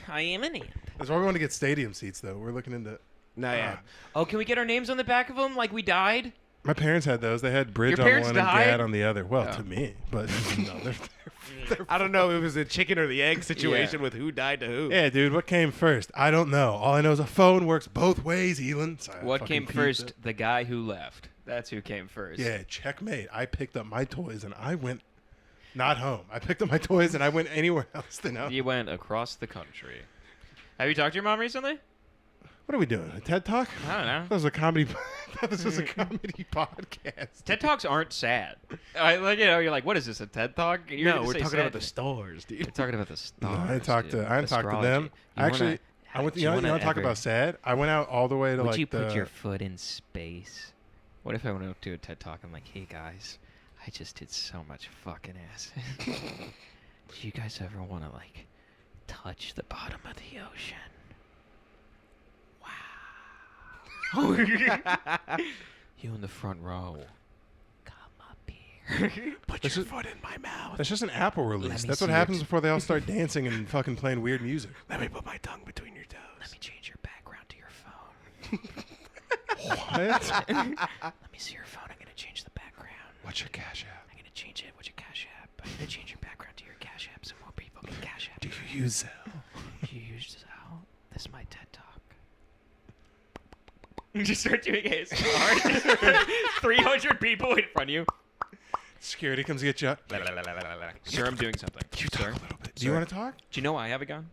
I am an ant. That's why we want to get stadium seats, though. We're looking into. No, yeah. Oh, can we get our names on the back of them like we died? My parents had those. They had Bridge Your on parents one died? and Gad on the other. Well, Oh. to me, but no, they're I don't know if it was a chicken or the egg situation with who died to who. yeah, dude. What came first? I don't know. All I know is a phone works both ways, Elon. Sorry, I What fucking came peeped first? it. The guy who left. That's who came first. Yeah, checkmate. I picked up my toys and I went not home. I picked up my toys and I went anywhere else than home. You went across the country. Have you talked to your mom recently? What are we doing? A TED Talk? I don't know. That was a comedy. This was a comedy podcast. TED Talks aren't sad. You're like, what is this, a TED Talk? You're No, gonna we're say talking sad about the things. stars, dude. We're talking about the No, stars. I didn't talk dude. to. I didn't talk to Astrology. them. You Actually, wanna- I went. do You know, wanna talk ever- about sad. I went out all the way to Would like you put the. your foot in space? What if I went out to a TED Talk? I'm like, hey guys, I just did so much fucking acid. Do you guys ever want to like touch the bottom of the ocean? Wow. You in the front row. Come up here. Put This your is- foot in my mouth. That's just an Apple release. me That's see what your happens before they all start dancing and fucking playing weird music. Let me put my tongue between your toes. Let me change your background to your phone. What? Let me see your phone. I'm gonna change the background. What's your cash app? I'm gonna change it. What's your Cash App? I'm gonna change your background to your Cash App so more people can Cash App. Do you use Zelle? You use Zelle? This is my TED Talk. Just start doing ASMR. 300 people in front of you. Security comes get you. Sir, I'm doing something. You talk Sir, a little bit. Do you want to talk? do you know I have a gun?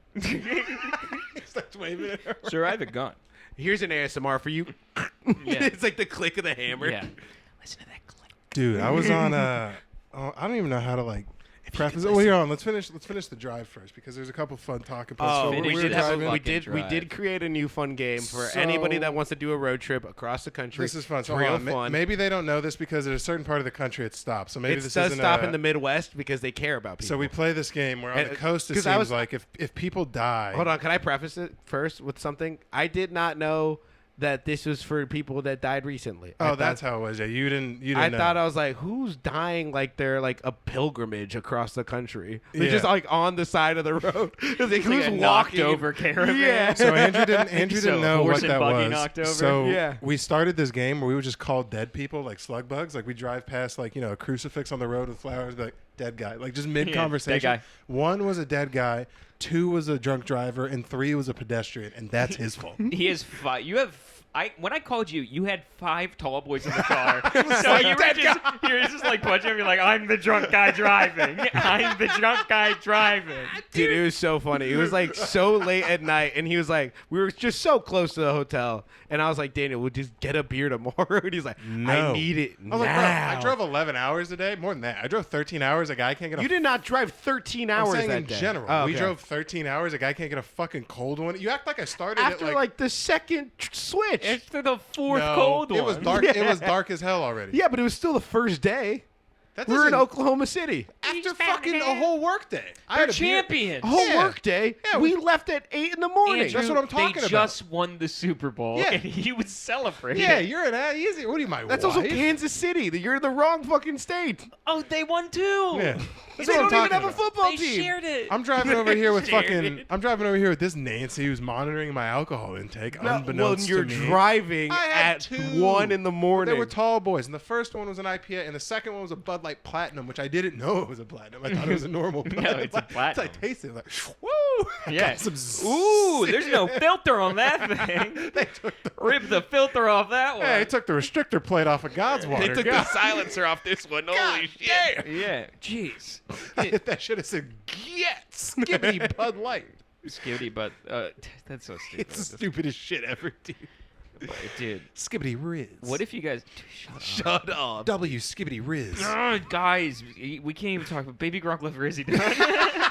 Starts waving at her. Sir, I have a gun. Here's an ASMR for you. Yeah. It's like the click of the hammer. Yeah. Listen to that click. Dude, I was on I don't even know how to like preface. Well, here on. Let's finish the drive first because there's a couple fun talking points. Oh, So finish we we're did it have driving. we fucking did we drive. did create a new fun game for anybody So- that wants to do a road trip across the country. This is fun. It's So real hold on. fun. Maybe they don't know this because at a certain part of the country it stops. So maybe it this does isn't stop a- in the Midwest because they care about people. So we play this game where on And, the coast it 'cause seems I was- like if people die. Hold on, can I preface it first with something? I did not know that this was for people that died recently. Oh, I thought- that's how it was. Yeah, you didn't I know. thought I was like, who's dying like they're like a pilgrimage across the country? They're just Yeah. like on the side of the road. It's like, who's a knocked walking? over caravan. Yeah. So Andrew didn't So know horse what and that buggy was. knocked over? So Yeah. we started this game where we would just call dead people like slug bugs. Like we drive past like a crucifix on the road with flowers, be like dead guy, like just mid conversation. dead guy. 1 was a dead guy, 2 was a drunk driver, and 3 was a pedestrian, and that's his fault. He is you have When I called you, you had 5 tall boys in the car. So you were just like punching him. You're like, I'm the drunk guy driving. I'm the drunk guy driving. Dude, it was so funny. It was like so late at night, and he was like, we were just so close to the hotel, and I was like, Daniel, we'll just get a beer tomorrow. And he's like, I need it I was like, bro, now. I drove 11 hours a day. More than that. I drove 13 hours. A guy can't get a You did not drive 13 hours I'm saying that in day. general. Oh, We okay. drove 13 hours. A guy can't get a fucking cold one. You act like I started After at like the second switch. After the 4th No, cold one. It was dark. It was dark as hell already. Yeah, but it was still the first day. That We were in doesn't- Oklahoma City. after fucking a whole work day. I They're had a beer- champions. A whole Yeah. work day. Yeah, we left at 8 in the morning. Andrew, That's what I'm talking they about. just won the Super Bowl, Yeah. and he was celebrating. Yeah, you're an easy. What are you, my That's wife? also Kansas City. You're in the wrong fucking state. Oh, they won too. Yeah. That's They what I'm don't even talking have a about. football They team. shared it. I'm driving over here with Shared fucking. it. I'm driving over here with this Nancy who's monitoring my alcohol intake, No, well, unbeknownst you're to me. driving I had at 2. 1 in the morning. They were tall boys, and the first one was an IPA, and the second one was a Bud Light Platinum, which I didn't know it was a platinum. I thought it was a normal. Bud No, Light. it's a platinum. So I tasted it like, woo! Yeah. Got some Ooh, there's no filter on that thing. They took the, Rip the filter off that one. hey, they took the restrictor plate off of God's water. They took God. the silencer off this one. God Holy shit. damn. Yeah, jeez. I hit that shit. It said, "Get skippity Bud Light." Skitty, but that's so stupid. It's the stupidest shit ever, dude. Dude, Skibbity Riz. what if you guys Shut up. W Skibbity Riz? Oh, guys, we can't even talk about Baby Gronk left Rizzy done.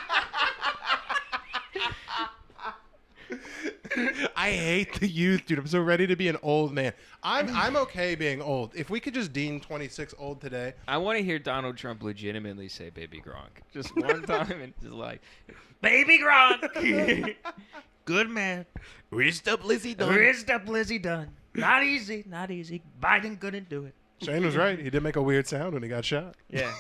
I hate the youth, dude. I'm so ready to be an old man. I'm okay being old. If we could just deem 26 old today, I want to hear Donald Trump legitimately say Baby Gronk. Just one time and just like, Baby Gronk! Good man. Wrist up, Lizzie. Wrist up, Lizzie Dunn. Not easy, not easy. Biden couldn't do it. Shane was right. He did make a weird sound when he got shot. Yeah.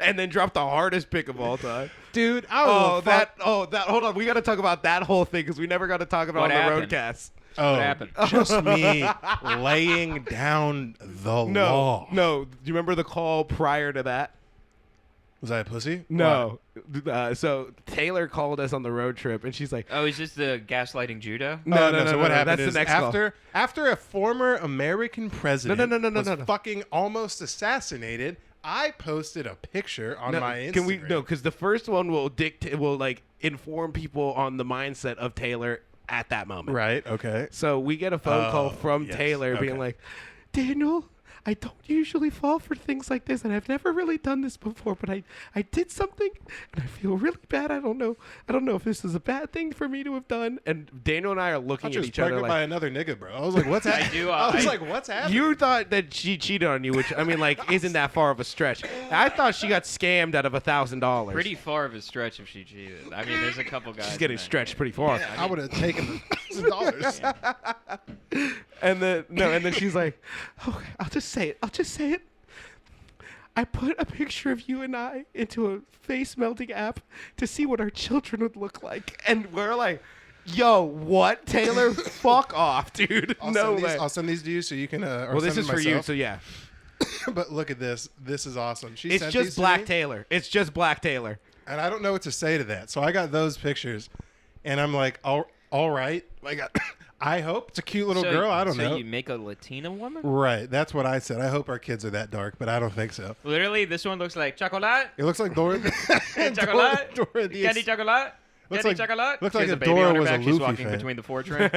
And then dropped the hardest pick of all time. Dude, I don't know. Hold on. We got to talk about that whole thing because we never got to talk about What it on happened? the roadcast. What happened? Just me laying down the law. No. Do you remember the call prior to that? Was I a pussy? No. So Taylor called us on the road trip, and she's like, Oh, is this the gaslighting judo? No. So what happened That's is the next call. after a former American president No. was fucking almost assassinated, I posted a picture on my Instagram. Can we? No, because the first one will like inform people on the mindset of Taylor at that moment. Right. Okay. So we get a phone call from yes, Taylor being okay. like, Daniel, I don't usually fall for things like this, and I've never really done this before, but I did something, and I feel really bad. I don't know if this is a bad thing for me to have done. And Daniel and I are I looking was at each other pregnant by like, another nigga, bro. I was like, what's happening? I was like, what's happening? you thought that she cheated on you, which, I mean, like, isn't that far of a stretch. I thought she got scammed out of $1,000. Pretty far of a stretch if she cheated. I mean, there's a couple guys. She's getting in that stretched game. pretty far. I would have taken the $1,000. And then she's like, okay, I'll just say it. I put a picture of you and I into a face melting app to see what our children would look like. And we're like, yo, what? Taylor, fuck off, dude. No way. I'll send these to you so you can. Well, this is for you, so yeah. But look at this. This is awesome. She It's sent these just to Black me, Taylor. It's just Black Taylor. and I don't know what to say to that. So I got those pictures, and I'm like, all right. Like, I hope it's a cute little girl. I don't know. So you make a Latina woman? Right. That's what I said. I hope our kids are that dark, but I don't think so. Literally, this one looks like chocolate. It looks like Dora. Chocolate. Dora the Candy chocolate. Looks Candy like- chocolate. looks She like has if a baby Dora on her was a back. She's Luffy walking fan. between the four train.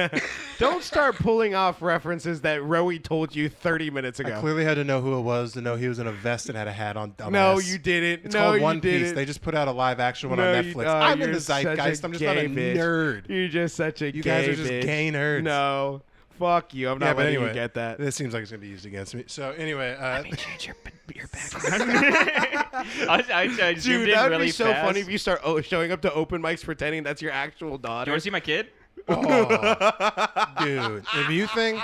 Don't start pulling off references that Rowie told you 30 minutes I ago. clearly had to know who it was to know he was in a vest and had a hat on. No, dumbass. you didn't. It's no, called you One Piece. didn't. They just put out a live action one No, on you- Netflix. oh, I'm in you're the such a zeitgeist. I'm just not a gay bitch. nerd. You're just such a You gay guys are just bitch. gay nerds. No. Fuck you. I'm not Yeah, but letting anyway, you get that. this seems like it's gonna be used against me. So anyway, Change your background. I zoomed Dude, in that would really be so fast. funny if you start showing up to open mics pretending that's your actual Do you daughter. want to see my kid? oh, dude, if you think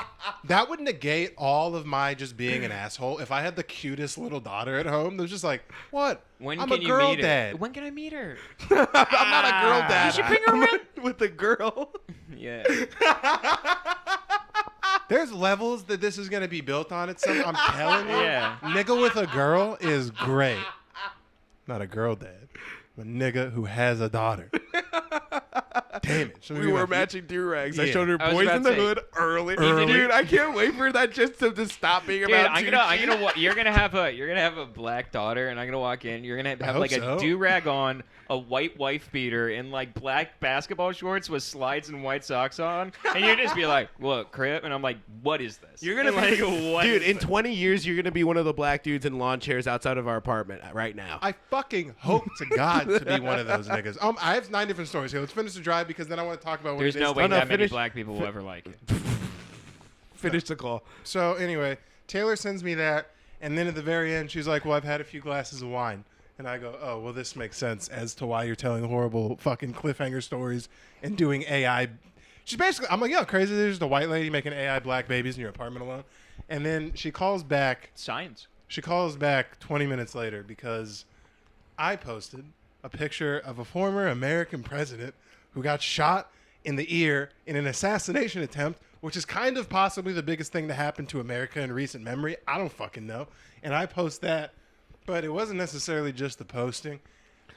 that would negate all of my just being an asshole, if I had the cutest little daughter at home, they're just like, what? When I'm can a you girl meet her? dad. When can I meet her? I'm not a girl dad. You should bring her around. with a girl. Yeah. There's levels that this is gonna be built on. It's some. I'm telling you, Yeah. nigga with a girl is great. Not a girl dad, but nigga who has a daughter. damn it. We were matching do-rags. I Yeah. showed her I was Boys about in to the say, Hood early. Early. Dude, I can't wait for that just to stop being Dude, about you're gonna have a black daughter, and I'm gonna walk in. You're gonna have hope like a so. do rag on, a white wife beater, and like black basketball shorts with slides and white socks on, and you just be like, "What, crip?" And I'm like, "What is this?" You're gonna like, be, what dude. is In this? 20 years, you're gonna be one of the black dudes in lawn chairs outside of our apartment right now. I fucking hope to God to be one of those niggas. I have 9 different stories here. Let's finish the drive because then I want to talk about what There's it is. no way no, that many finish- black people will ever like it. Finish the call. So anyway, Taylor sends me that, and then at the very end, she's like, "Well, I've had a few glasses of wine," and I go, "Oh, well, this makes sense as to why you're telling horrible fucking cliffhanger stories and doing AI." She's basically, I'm like, "Yo, crazy! There's just a white lady making AI black babies in your apartment alone," and then she calls back. Science. She calls back 20 minutes later because I posted a picture of a former American president who got shot in the ear in an assassination attempt, which is kind of possibly the biggest thing to happen to America in recent memory. I don't fucking know. And I post that, but it wasn't necessarily just the posting.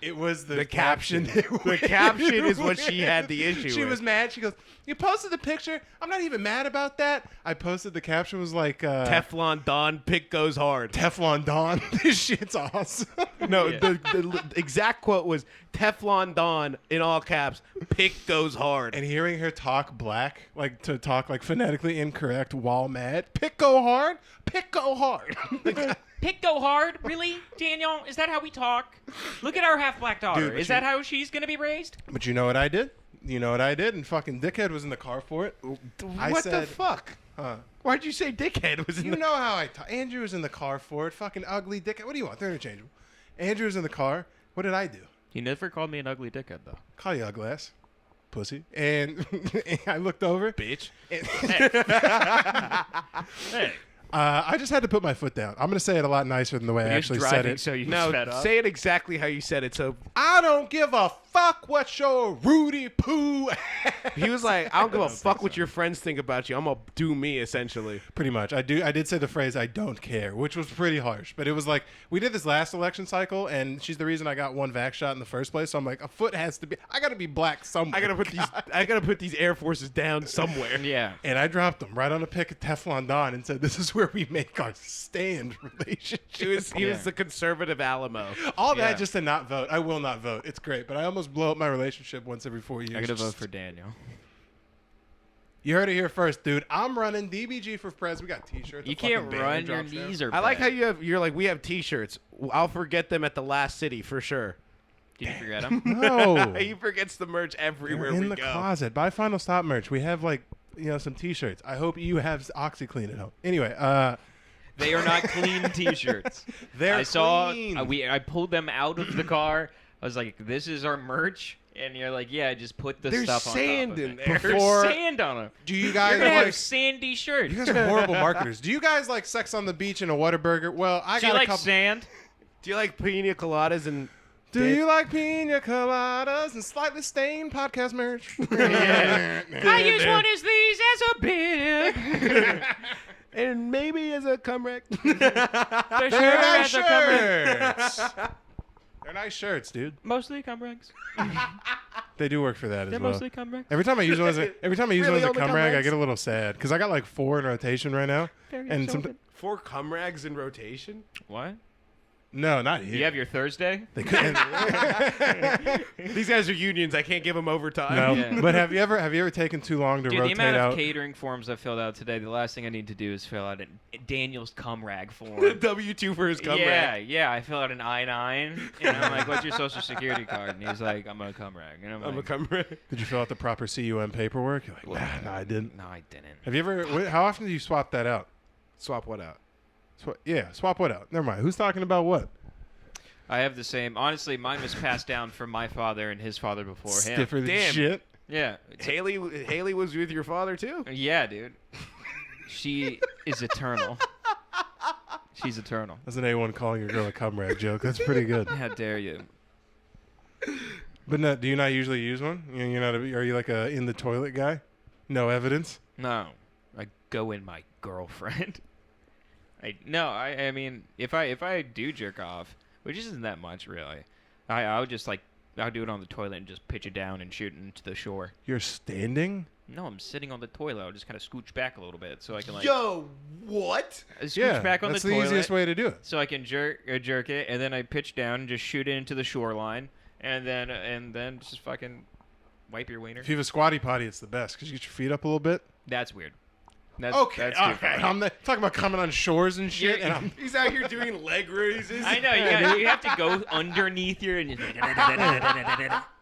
It was the caption. The caption is what she had the issue She with. was mad. She goes, "You posted the picture. I'm not even mad about that." I posted the caption was like, Teflon Don, pick goes hard. Teflon Don. This shit's awesome. No, Yeah. the exact quote was Teflon Don in all caps. Pick goes hard. And hearing her talk black, like to talk like phonetically incorrect while mad. Pick go hard. Pick go hard. Pick go hard? Really? Daniel, is that how we talk? Look at our half-black daughter. Dude, but Is that how she's going to be raised? But you know what I did? You know what I did? And fucking dickhead was in the car for it. I What the said, fuck? Huh. Why'd you say dickhead was in You the... know how I talk. Andrew was in the car for it. Fucking ugly dickhead. What do you want? They're interchangeable. Andrew was in the car. What did I do? You never called me an ugly dickhead, though. Call you ugly ass. Pussy. And I looked over. bitch? And Hey, I just had to put my foot down. I'm going to say it a lot nicer than the way I you're actually said driving, it. so you No, sped up. say it exactly how you said it. So I don't give a fuck what your Rudy Poo. he was like, I don't give a fuck what your friends think about you. I'm gonna do me, essentially. Pretty much. I did say the phrase "I don't care," which was pretty harsh. But it was like we did this last election cycle, and she's the reason I got one vax shot in the first place. So I'm like, a foot has to be. I got to be black somewhere. I gotta put these Air Forces down somewhere. Yeah. And I dropped them right on a pic of Teflon Don and said, "This is where we make our stand relationship." He was the conservative Alamo. All that Yeah. just to not vote. I will not vote. It's great, but I almost blow up my relationship once every 4 years. I'm going to vote Just- for Daniel. You heard it here first, dude. I'm running DBG for prez. We got T-shirts. You a fucking can't banner run. Your drops down. knees are I like bad. how you're like, we have T-shirts. I'll forget them at the last city for sure. Did you forget him? No. He forgets the merch everywhere They're in we the go. closet. Buy Final Stop merch. We have some T-shirts. I hope you have OxyClean at home. Anyway, They are not clean T-shirts. they're I saw. clean. I pulled them out of the car. I was like, "This is our merch," and you're like, "Yeah, just put the There's stuff on sand top of in it." there. Before- There's sand on them. Do you You're guys gonna have like? sandy shirts. You guys are horrible marketers. Do you guys like sex on the beach and a Whataburger? Well, I Do got you a like couple. sand? Do you like pina coladas and? Do you like pina coladas and slightly stained podcast merch? I use one of these as a bib. And maybe as a cum wreck. They're They're nice as a cover. shirts. They're nice shirts, dude. Mostly cum rags. They do work for that as They're well. mostly cum rags. Every time I use one as a Really, only cum cum rag, I rags? get a little sad because I got like 4 in rotation right now. Very And absorbent. 4 cum rags in rotation. What? No, not here. You have your Thursday? They couldn't. These guys are unions. I can't give them overtime. No, Yeah. but have you ever taken too long to Dude, the rotate amount out? of catering forms I filled out today, the last thing I need to do is fill out Daniel's cum rag form. W-2 for his cum yeah, rag. yeah. I fill out an I-9, and I'm like, "What's your social security card?" And he's like, "I'm a cum rag." And I'm I'm a like, cum rag. Did you fill out the proper CUM paperwork? You're like, Well, no, I didn't. "No, I didn't." Have you ever? How often do you swap that out? Swap what out? Swap what out? Never mind. Who's talking about what? I have the same. Honestly, mine was passed down from my father and his father before him. Stiffer than Damn. shit. Yeah. Haley was with your father too? Yeah, dude. She is eternal. She's eternal. That's an A1 calling your girl a cum rag joke. That's pretty good. How dare you? But no, do you not usually use one? You're not. Are you like a in the toilet guy? No evidence. No, I go in my girlfriend. I mean, if I do jerk off, which isn't that much really, I'll just like I'll do it on the toilet and just pitch it down and shoot it into the shore. You're standing? No, I'm sitting on the toilet. I'll just kind of scooch back a little bit so I can like. Yo, what? Scooch back on that's the the toilet. easiest way to do it. So I can jerk it, and then I pitch down and just shoot it into the shoreline, and then just fucking wipe your wiener. If you have a squatty potty, it's the best because you get your feet up a little bit. That's weird. That's Okay, too okay. far. I'm talking about coming on shores and shit, and I'm He's out here doing leg raises. I know you have to go underneath your. And just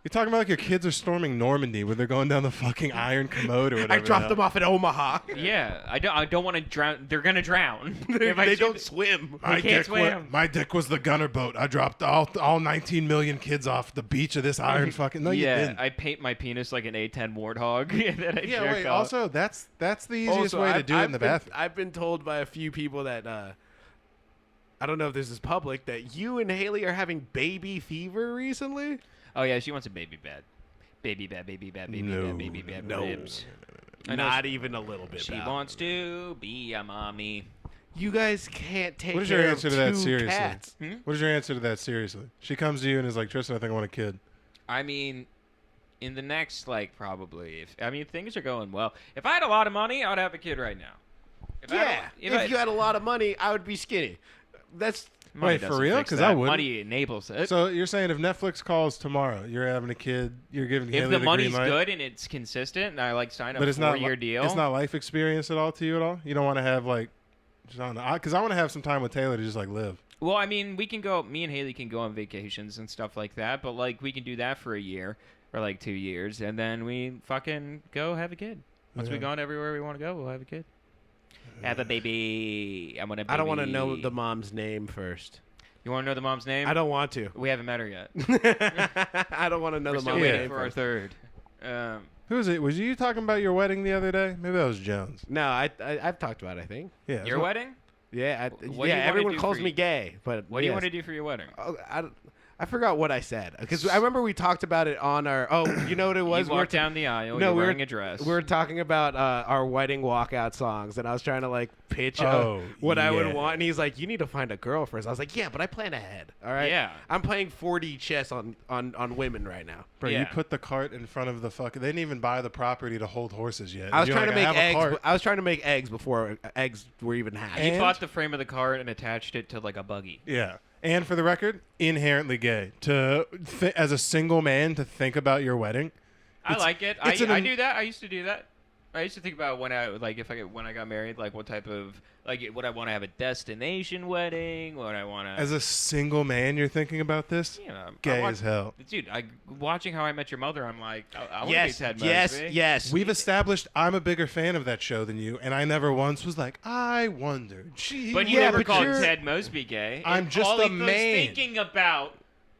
You're talking about like your kids are storming Normandy where they're going down the fucking Iron Commode or whatever. I dropped them off at Omaha. yeah, I don't want to drown. They're gonna drown. They don't swim. My can't dick, swim. my dick was the gunner boat. I dropped all 19 million kids off the beach of this iron fucking. No, you yeah, didn't. I paint my penis like an A10 warthog, and then I Yeah, jerk wait. off. Also, that's the easiest way to do it in the bathroom. I've been told by a few people that I don't know if this is public that you and Haley are having baby fever recently. Oh yeah, she wants a baby bad, baby bad, baby bad, baby No, bad, baby bad no. ribs. I know Not even a little bit. She bad. wants to be a mommy. You guys can't take What is care your of answer to that two seriously? cats. What is your answer to that seriously? She comes to you and is like, Tristan, I think I want a kid. I mean, in the next probably. Things are going well. If I had a lot of money, I would have a kid right now. If If you had a lot of money, I would be skinny. That's money Wait, for doesn't real? fix 'Cause that. I wouldn't. Money enables it. So you're saying if Netflix calls tomorrow, you're having a kid, you're giving if Haley the the money's green light, good and it's consistent, and I sign a but it's not 4-year deal. It's not life experience at all to you at all. You don't want to have like, just, I don't know, because I want to have some time with Taylor to just like live. Well, I mean, we can go. Me and Haley can go on vacations and stuff like that. But we can do that for a year or 2 years, and then we fucking go have a kid. Once we've gone everywhere we want to go, we'll have a kid. Have a baby. I want a baby. I don't want to know the mom's name first. You want to know the mom's name? I don't want to. We haven't met her yet. I don't want to know We're the still mom's waiting name for our first. third. Who is it? Was you talking about your wedding the other day? Maybe that was Jones. No, I've talked about it, I think. Yeah. Your wedding? Yeah, What do you yeah. wanna Everyone do calls for me you? gay, but What do you yes. want to do for your wedding? Oh, I forgot what I said because I remember we talked about it on our. Oh, you know what it was? You walked down the aisle. No, you're we were- wearing a dress. We were talking about our wedding walkout songs, and I was trying to pitch what I would yeah. want, and he's like, "You need to find a girl first." I was like, "Yeah, but I plan ahead. All right, Yeah. I'm playing 4D chess on women right now." Bro, Yeah. you put the cart in front of the fucking. They didn't even buy the property to hold horses yet. I was You're trying to like, make have a eggs. cart. I was trying to make eggs before eggs were even hatched. He And- bought the frame of the car and attached it to a buggy. Yeah. And for the record, inherently gay. As a single man, to think about your wedding. I like it. it's I an- do that. I used to do that. I used to think about when I when I got married, what type of would I want to have a destination wedding? What I want to As a single man, you're thinking about this? you know, Gay as hell. Dude, watching How I Met Your Mother, I'm like, I want yes, to be Ted yes, Mosby. yes. We've established I'm a bigger fan of that show than you, and I never once was like, I wondered. Gee, But you Yeah, never but called you're- Ted Mosby gay. I'm And just all a he was man. thinking about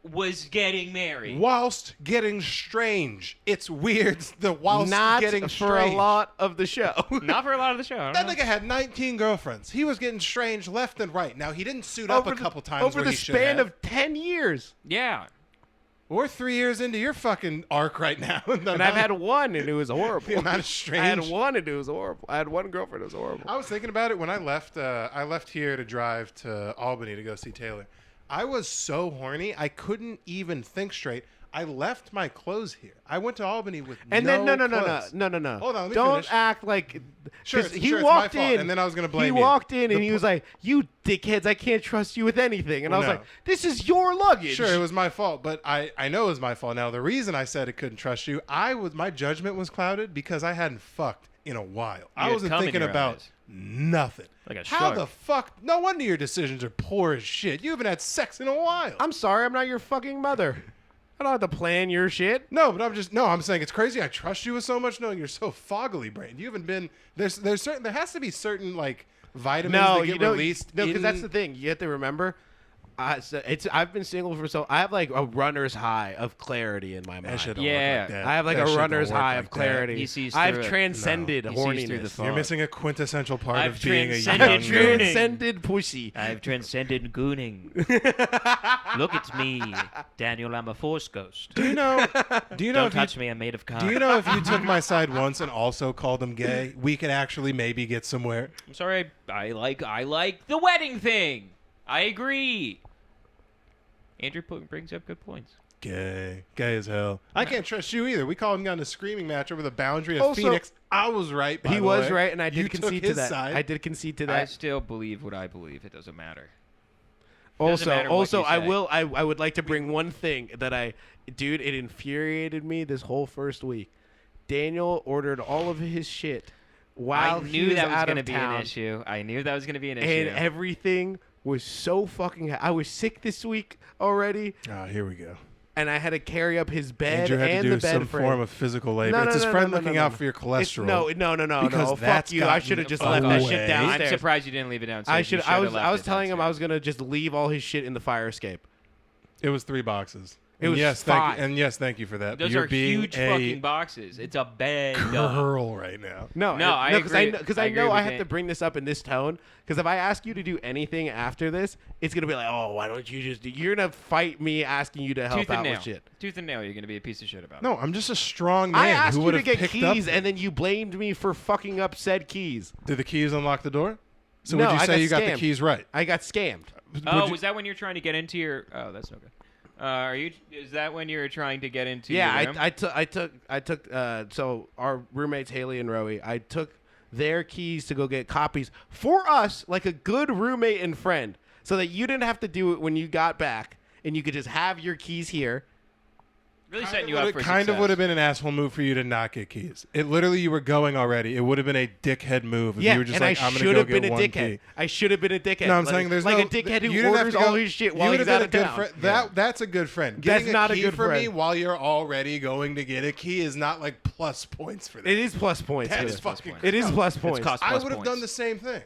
was getting married. whilst getting strange. It's weird. The whilst not getting for strange. a lot of the show. Not for a lot of the show. I don't That know. nigga had 19 girlfriends. He was getting strange left and right. Now he didn't suit up a couple times over where the he should span have. of 10 years. Yeah. We're 3 years into your fucking arc right now. And I've had one, and it was horrible. The amount of I strange. had one, and it was horrible. I had one girlfriend, it was horrible. I was thinking about it when I left. I left here to drive to Albany to go see Taylor. I was so horny I couldn't even think straight. I left my clothes here. I went to Albany with And no then no. clothes. Hold on, let me Don't finish. act like Sure, 'cause it's- he sure, it's my walked fault, in, and then I was gonna blame He you. walked in, and The he po- was like, "You dickheads, I can't trust you with anything." And Well, I was no. like, "This is your luggage." Sure, it was my fault, but I know it was my fault. Now the reason I said I couldn't trust you, my judgment was clouded because I hadn't fucked in a while. I had wasn't cum in thinking your about eyes. nothing. Like a How shark. the fuck? No wonder your decisions are poor as shit. You haven't had sex in a while. I'm sorry, I'm not your fucking mother. I don't have to plan your shit. No, but I'm saying it's crazy. I trust you with so much. No, you're so foggily brained. You haven't been there has to be certain vitamins No, that get you know, released. no, because that's in- the thing. You have to remember. I've been single for I have a runner's high of clarity in my That mind. shit don't Yeah. work like that. I have That a shit don't runner's work high like of that. clarity. He sees I've through it. transcended He sees horniness. through the fog. You're missing a quintessential part I've of being a young transcended I've Gooning. man. transcended pussy. I've transcended gooning. Look at me, Daniel. I'm a force ghost. Do you know Don't if touch you, me. I'm made of do cotton. you know if you took my side once and also called him gay, we could actually maybe get somewhere? I'm sorry. I like the wedding thing. I agree. Andrew brings up good points. Gay as hell. I can't trust you either. We called him down to a screaming match over the boundary of Also, Phoenix. I was right. By He the was way. right, and I did You took concede to his that. side. I did concede to I that. still believe what I believe. It doesn't matter. Also, matter what you I say. will. I would like to bring one thing that dude, it infuriated me this whole first week. Daniel ordered all of his shit while I he knew was that was out going to of be town, an issue. I knew that was going to be an and issue. everything was so fucking. I was sick this week already, Here we go. and I had to carry up his bed Andrew had and to the do bed some frame. form of physical labor. No, It's no, his no, friend no, no, looking no, out no. for your It's- cholesterol. no. Because Fuck that's you. I gotten should have just left that shit away. I'm downstairs. surprised you didn't leave it downstairs. I You should. should've I was left it telling him I downstairs. was gonna just leave all his shit in the fire escape. It was 3 boxes. It was yes, 5. thank you for that. But Those you're are being huge a fucking boxes. It's a bed. girl right now. No, I agree. Because I I agree know with I have Dan. to bring this up in this tone. Because if I ask you to do anything after this, it's gonna be like, oh, why don't you just do? You're gonna fight me asking you to help Tooth and out nail. with shit. Tooth and nail. You're going to be a piece of shit about it. No, I'm just a strong I man asked who you would to have get picked keys, up. and then you blamed me for fucking up said keys. Did the keys unlock the door? So No, would you I say got you got the scammed. keys right? I got scammed. Oh, Would you- was that when you're trying to get into your? Oh, that's no good. Is that when you were trying to get into? Yeah, your room? I took. So our roommates Haley and Rowie, I took their keys to go get copies for us, like a good roommate and friend, so that you didn't have to do it when you got back, and you could just have your keys here. really setting you up for kind of success. would have been an asshole move for you to not get keys. It literally, you were going already. It would have been a dickhead move if Yeah, you were just and like, I I'm should going to have go been get a one dickhead. key. I should have been a dickhead. No, I'm like, saying there's like no a dickhead you who didn't have orders to go- all his shit you while would he's have out been of a good town. friend. That's a good friend. That's Getting not a key good for me friend. while you're already going to get a key is not like plus points for that. It is plus points. That for is it. fucking. It is plus points. cost I plus would have points. done the same thing.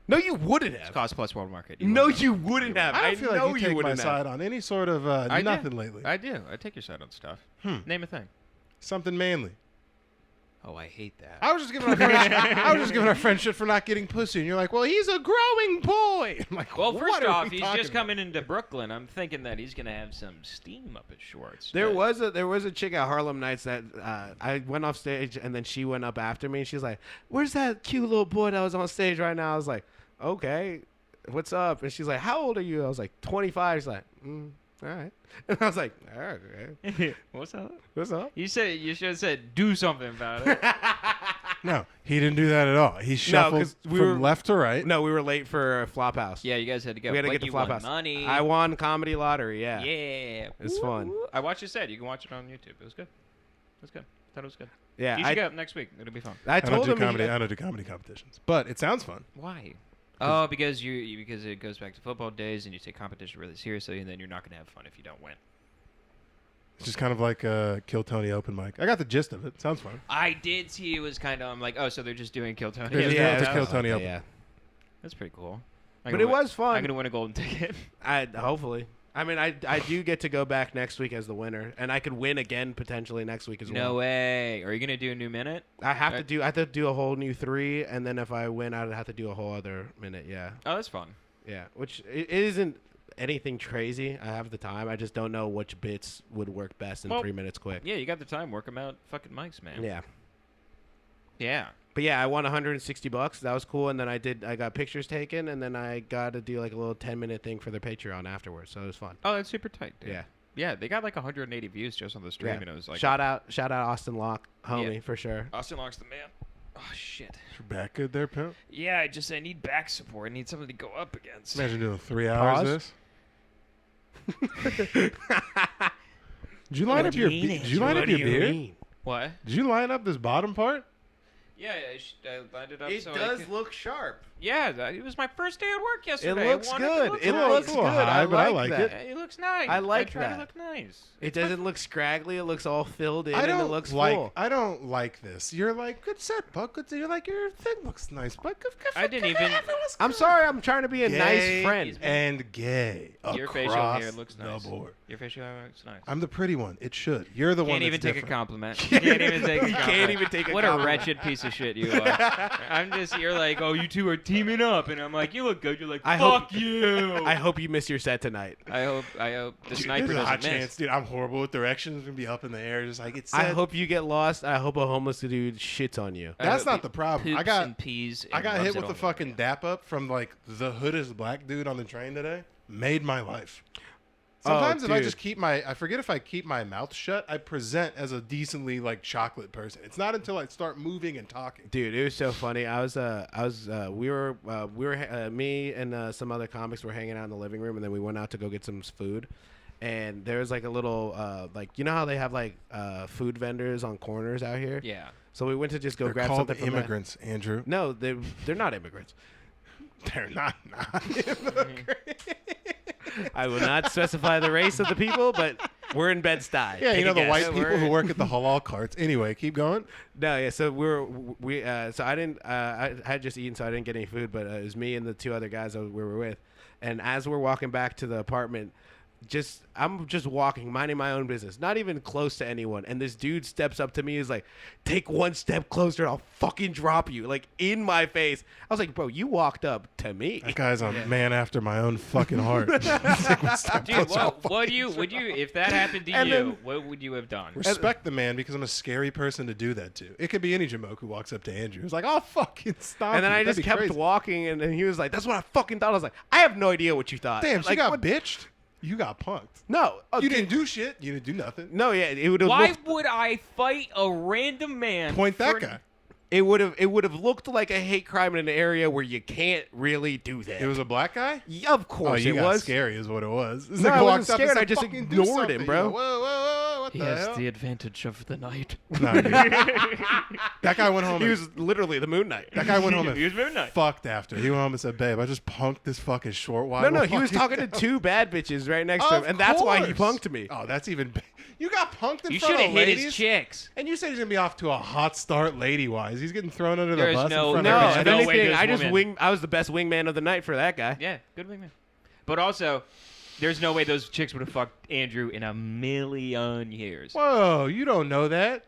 No, you wouldn't have. Cost plus world market. No, wouldn't you wouldn't have. I don't feel know like you take my wouldn't have. side on any sort of I do. nothing lately. I do. I take your side on stuff. Name a thing. Something manly. Oh, I hate that. I was just giving our friend, I was just giving our friend shit for not getting pussy, and you're like, "Well, he's a growing boy." I'm like, Well, what first are off, we he's talking just about? coming into Brooklyn. I'm thinking that he's gonna have some steam up his shorts. There but- was a chick at Harlem Nights that I went off stage and then she went up after me and she's like, "Where's that cute little boy that was on stage right now?" I was like, "Okay, what's up?" And she's like, "How old are you?" I was like, 25. She's like, "All right." And I was like, "All right, okay. What's up? What's up?" You should have said do something about it. No, he didn't do that at all. He shuffled 'cause we from were- left to right. No, we were late for Flophouse. Yeah, you guys had to go. we had to But get to you won Flophouse. money. I won comedy lottery. Yeah. Yeah, It's fun. Woo. I watched your set. You can watch it on YouTube. It was good. It was good. Thought it was good. Yeah. You I should go next week. It'll be fun. I I don't told do him he- comedy. I don't do comedy competitions, but it sounds fun. Why? Oh, because because it goes back to football days, and you take competition really seriously, and then you're not gonna have fun if you don't win. It's just kind of like a Kill Tony open mic. I got the gist of it. Sounds fun. I did see it was kind of. I'm like, oh, so they're just doing Kill Tony. They're just yeah, doing it's the Kill Tony okay, open. yeah. That's pretty cool. But it was fun. I'm gonna win a golden ticket. Hopefully. I mean, I do get to go back next week as the winner, and I could win again potentially next week as well. No way. Are you gonna do a new minute? I have to do a whole new 3, and then if I win, I'd have to do a whole other minute. Yeah, Oh, that's fun. yeah. Which it isn't anything crazy. I have the time. I just don't know which bits would work best in Well, 3 minutes quick. Yeah, you got the time. Work them out. Fucking mics, man. Yeah. Yeah. But yeah, I won $160. That was cool, and then I got pictures taken, and then I got to do like a little 10-minute thing for their Patreon afterwards. So it was fun. Oh, that's super tight, dude. Yeah. Yeah, they got like 180 views just on the stream, Yeah. and it was like shout out Austin Locke, homie, Yeah. for sure. Austin Locke's the man. Oh shit. Your back good there, pimp? Yeah, I need back support. I need something to go up against. Imagine doing 3 hours of Pause. this. Did you line up your Did you line up your beard? What? Did you line up this bottom part? Yeah, I lined it up. It so does I could, look sharp. Yeah, it was my first day at work yesterday. looks I wanted good. To look It nice. looks Cool, good. high, but I like like that. it. It looks nice. I like try that. to look nice. It doesn't look scraggly. It looks all filled in, I and it don't looks like. full. I don't like this. You're like good set, Buck. Good. You're like your thing looks nice, Buck. I didn't even. I'm sorry. I'm trying to be a nice friend. and gay. Your facial across hair looks nice. The board. Your facial hair looks nice. I'm the pretty one. It should. You're the one. Can't even that's take a different. compliment. Can't even take a compliment. Can't even take a What compliment. a wretched piece of shit you are. You're like, oh, you two are teaming up, and I'm like, you look good. You're like, I fuck hope- you. I hope you miss your set tonight. I hope the sniper There's a hot doesn't miss. chance, dude. I'm horrible with directions. It's gonna be up in the air, just like it's. I hope you get lost. I hope a homeless dude shits on you. I That's hope not he the problem. I poops got- and peas. I and got rubs hit it with the all over fucking you. dap up from like the hoodest black dude on the train today. Made my life. Sometimes if I dude. just I forget if I keep my mouth shut, I present as a decently like chocolate person. It's not until I start moving and talking. Dude, it was so funny. Me and some other comics were hanging out in the living room, and then we went out to go get some food. And there was like a little, like, you know how they have like food vendors on corners out here? Yeah. So we went to just go They're grab called something from that. immigrants, Andrew. No, they're not immigrants. They're not immigrants. I will not specify the race of the people, but we're in Bed-Stuy. Yeah, Take you know a the guess. white people who work at the halal carts. Anyway, keep going. No, yeah. So so I didn't. I had just eaten, so I didn't get any food. But it was me and the two other guys we were with. And as we're walking back to the apartment, I'm just walking, minding my own business, not even close to anyone. And this dude steps up to me, is like, "Take one step closer, I'll fucking drop you!" Like in my face. I was like, "Bro, you walked up to me." That guy's a man after my own fucking heart. He's like, "One step Dude, closer, I'll what do you would you if that happened to And you? then- What would you have done? respect the man because I'm a scary person to do that to. It could be any Jamoke who walks up to Andrew. He's like, "Oh, fucking stop!" And then you. I That'd just be kept crazy. walking, and then he was like, "That's what I fucking thought." I was like, "I have no idea what you thought." Damn, she like, got what- bitched. You got punked. No, You okay. didn't do shit. You didn't do nothing. No, yeah, it would have. Why would I fight a random man? Point that for- guy. It would have looked like a hate crime in an area where you can't really do that. It was a black guy. Yeah, of Oh, course you it got was. scared, is what it was. It's No, like I walked wasn't up and scared, said, I just "Fucking do ignored something." him, bro. You go, whoa, whoa, what He the has hell? the advantage of the night. No, dude. That guy went home. He and- was literally the Moon Knight. That guy went home and He was Moon Knight. fucked after. He went home and said, "Babe, I just punked this fucking short while." No, he was talking to two bad bitches right next to him, Of and that's why he course. punked me. Oh, that's even. You got punked in You front should of have hit ladies, his chicks. and you said he's gonna be off to a hot start, lady-wise. He's getting thrown under the There's bus. no- in front No, of There's if everybody. no way anything, this I just woman- I was the best wingman of the night for that guy. Yeah, good wingman. But also, there's no way those chicks would have fucked Andrew in a million years. Whoa, you don't know that.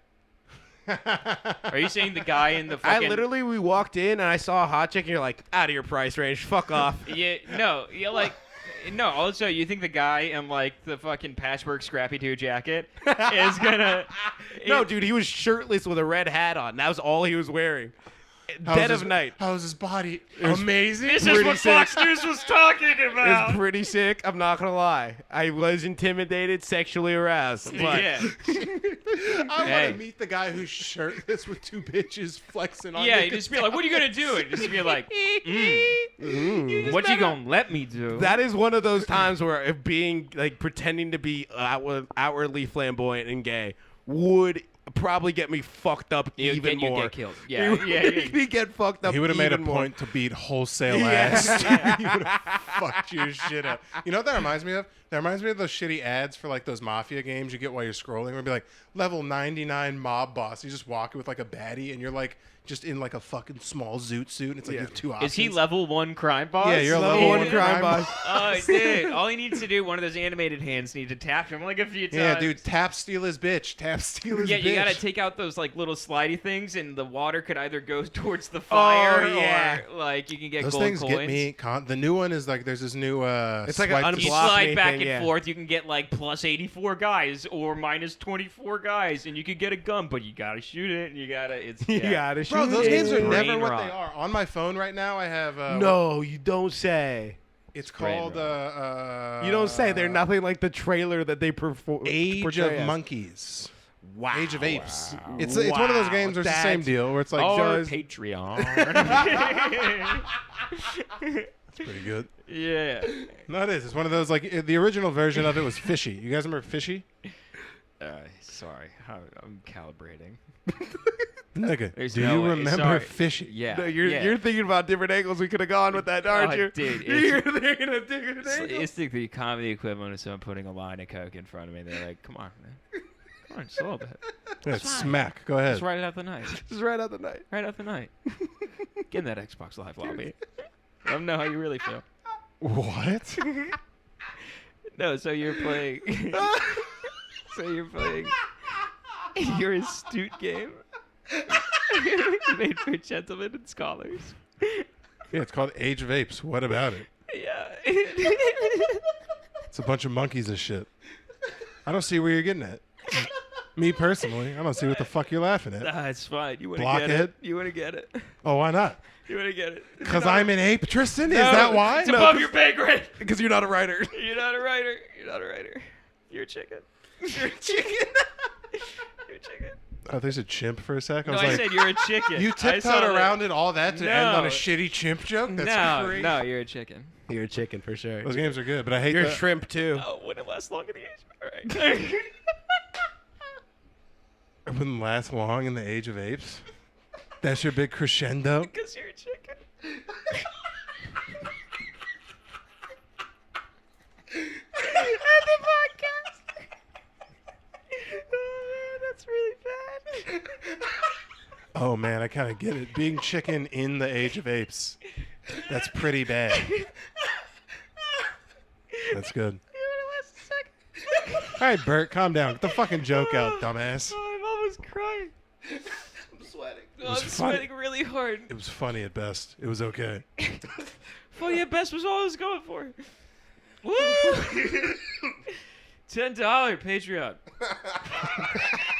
Are you saying the guy in the fucking? We walked in and I saw a hot chick, and you're like, out of your price range, fuck off. Yeah, no, you're like. No, also, you think the guy in, like, the fucking patchwork Scrappy Doo jacket is gonna... No, dude, he was shirtless with a red hat on. That was all he was wearing. How's Dead his- of night. How's his body? Amazing. This is pretty what sick. Fox News was talking about! It's pretty sick. I'm not gonna lie. I was intimidated, sexually aroused. But Yeah. I want Hey. to meet the guy who's shirtless with two bitches flexing on. Yeah, you naked just be like, what are you gonna do? And just be like, what you gonna let me do? that is one of those times where if being like pretending to be outwardly flamboyant and gay would probably get me fucked up You even get, more. You get killed. Yeah, He would yeah, make me get fucked up. He would have made a even more. point to beat wholesale Yeah. ass. He would have fucked your shit up. You know what that reminds me of? That reminds me of those shitty ads for like those mafia games you get while you're scrolling. Where it'd be like level 99 mob boss. You just walk with like a baddie and you're like just in like a fucking small zoot suit. And it's like Yeah. you have two options. Is he level 1 crime boss? Yeah, you're a Level level one one crime crime boss. Oh, dude. All he needs to do, one of those animated hands, need to tap him like a few times. Yeah, dude. Tap steal his bitch. Tap steal his Yeah, bitch. you gotta take out those like little slidey things, and the water could either go towards the fire, yeah. or like you can get Those gold things coins. get me. The new one is like there's this new. It's like an swipe to- You Block slide me back thing, and yeah. forth. You can get like plus 84 guys or minus 24 guys, and you could get a gun, but you gotta shoot it. And you gotta. It's You yeah. gotta shoot Bro, those it. games are Brain never what rot. they are. On my phone right now, I have. No, you don't say. It's Brain called. You don't say. They're nothing like the trailer that they perform. Age of Monkeys. Wow. Age of Apes. It's one of those games where it's the same That's- deal where it's like Or does. Patreon. It's pretty good. Yeah. No, it is. It's one of those like the original version of it was Fishy. You guys remember Fishy? Sorry, I'm calibrating. Nigga, There's do no you way. remember Sorry. Fishy? Yeah. No, you're yeah. thinking about different angles we could have gone with that, aren't Oh, you? dude, You're it's- thinking of different It's, angles. it's the comedy equivalent of someone putting a line of coke in front of me. They're like, "Come on, man, come on, just a little bit. Yeah, it's smack. Go ahead. Just write it out the night. Just right out the night. Right out the night. Get in that Xbox Live lobby. Let them know how you really feel." What? No, so you're playing. So you're playing your astute game made for gentlemen and scholars. Yeah, it's called Age of Apes. What about it? Yeah. It's a bunch of monkeys and shit. I don't see where you're getting at. Me personally, I don't see what the fuck you're laughing at. Nah, it's fine. You want to get Blockhead? it. You want to get it. Oh, why not? You want to get it. Because I'm an ape, Tristan? Is that why? It's above your pay grade. Because you're not a writer. You're not a writer. You're You're not a writer. You're a chicken. You're a chicken. You're a chicken. Oh, there's a chimp for a sec. I No, was I like, said you're a chicken. you I tiptoed saw that- around it, all that to end on No. a shitty chimp joke? That's No, crazy. no, you're a chicken. You're a chicken for sure. Those games are good, but I hate You're the, a shrimp too. Oh, wouldn't last long in the age. All right. it wouldn't last long in the age of apes. That's your big crescendo. Because you're a chicken. End the podcast. Oh, man, that's really bad. Oh man, I kind of get it. Being chicken in the age of apes. That's pretty bad. That's good. All right, Bert, calm down. Get the fucking joke out, dumbass. Oh, I'm almost crying. I'm sweating. Oh, was I'm funny. sweating really hard. It was funny at best. It was okay. Funny at best was all I was going for. Woo! $10 Patreon.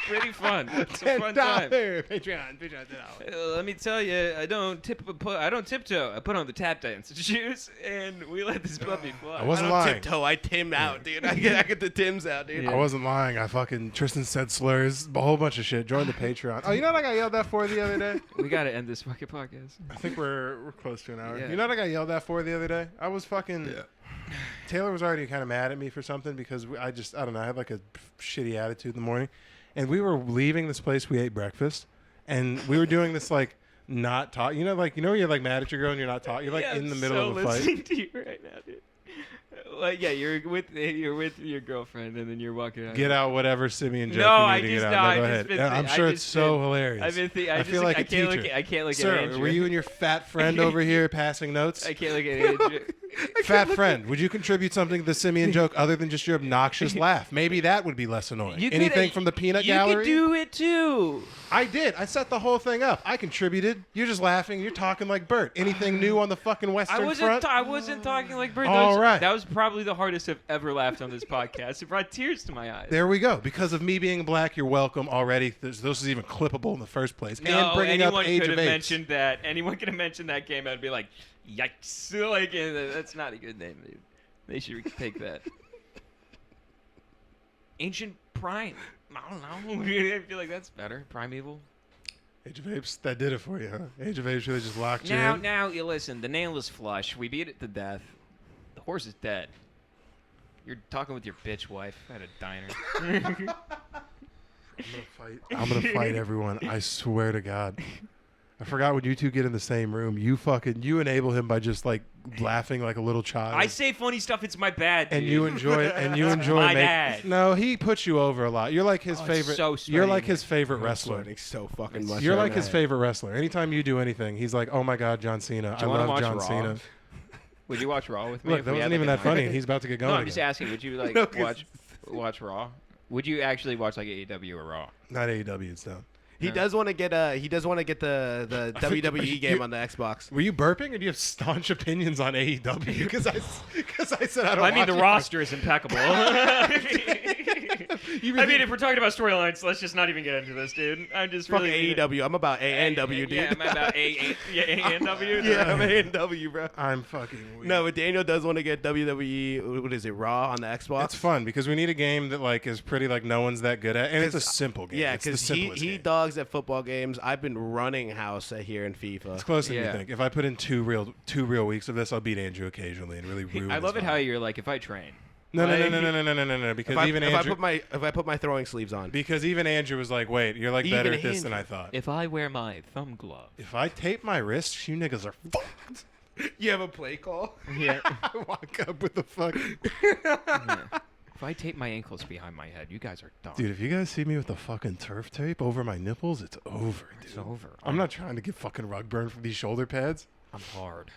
Pretty fun. It's a fun time. Patreon, $10. Let me tell you, I don't tiptoe. I put on the tap dance shoes, and we let this puppy fly. I I wasn't don't lying. tiptoe. I Tim out, dude. I get the Tims out, dude. Yeah. I wasn't lying. Tristan said slurs, a whole bunch of shit. Join the Patreon. Oh, you know what I got yelled at for the other day? We gotta end this fucking podcast. I think we're close to an hour. Yeah. You know what I got yelled at for the other day? I was fucking... Taylor was already kind of mad at me for something because I don't know, I had like a shitty attitude in the morning. And we were leaving this place, we ate breakfast, and we were doing this like not talk. You know, like, where you're like mad at your girl and you're not talking. You're like in the middle of a listening fight. to you right now, dude. Like, yeah, you're with your girlfriend, and then you're walking out. Get out whatever Simeon joke No, you I need to just get no, out. No, I go just ahead. been Yeah, I'm thi- I sure just it's so been- hilarious. I've been I feel like I a can't teacher. look. I can't look Sir, at Andrew. were you and your fat friend over here passing notes? I can't look at Andrew. Fat friend, would you contribute something to the Simeon joke other than just your obnoxious laugh? Maybe that would be less annoying. You could- Anything from the peanut gallery? You could do it too. I did. I set the whole thing up. I contributed. You're just laughing. You're talking like Bert. Anything new on the fucking Western Front? I wasn't talking like Bird. All right. That was probably the hardest I've ever laughed on this podcast. It brought tears to my eyes. There we go. Because of me being black, you're welcome already. This is even clippable in the first place. No, and bringing up anyone Age could of have Apes. mentioned that. Anyone could have mentioned that game. I'd be like, yikes! Like that's not a good name, dude. They should take that. Ancient Prime. I don't know. I feel like that's better. Primeval. Age of Apes, that did it for you, huh? Age of Apes really just locked you Now, in. now, you listen. The nail is flush. We beat it to death. The horse is dead. You're talking with your bitch wife at a diner. I'm gonna fight everyone. I swear to God. I forgot when you two get in the same room, you enable him by just like laughing like a little child. I say funny stuff. It's my bad. and dude. you enjoy it. And you enjoy my making. bad. No, he puts you over a lot. You're like his Oh, it's favorite. so You're like sweaty. his favorite I'm wrestler. sweating so fucking much. You're right like his now. favorite wrestler. Anytime you do anything, he's like, "Oh my God, John Cena! Do I you wanna love watch John Raw? Cena." Would you watch Raw with me? Look, if that we wasn't had, even like, that a funny. night? He's about to get going. No, I'm just again. asking. Would you like No, 'cause- watch Raw? Would you actually watch like AEW or Raw? Not AEW. It's down. He does want to get the WWE game on the Xbox. Were you burping, or do you have staunch opinions on AEW? Because I said I don't. I mean, watch the it. roster is impeccable. You I mean, if we're talking about storylines, let's just not even get into this, dude. I'm just Fuck really AEW. I'm about ANW, dude. Yeah, I'm about AEW. Yeah, I'm ANW, bro. I'm fucking weird. No, but Daniel does want to get WWE. What is it? Raw on the Xbox. It's fun because we need a game that like is pretty like no one's that good at, and it's a 'Cause- simple game. Yeah, it's the because simplest he game. dogs at football games. I've been running house here in FIFA. It's closer than Yeah. you think. If I put in two real weeks of this, I'll beat Andrew occasionally and really ruin. I love his it how vibe. you're like, if I train. No. If Because I, even if I Andrew. put my throwing sleeves on. Because even Andrew was like, "Wait, you're like better Even at this than Andrew. I thought." If I wear my thumb glove. If I tape my wrists, you niggas are fucked. You have a play call? Yeah. I walk up with the fucking If I tape my ankles behind my head, you guys are dumb. dude. If you guys see me with the fucking turf tape over my nipples, it's over, dude. It's over. I'm not trying to get fucking rug burn from these shoulder pads. I'm hard.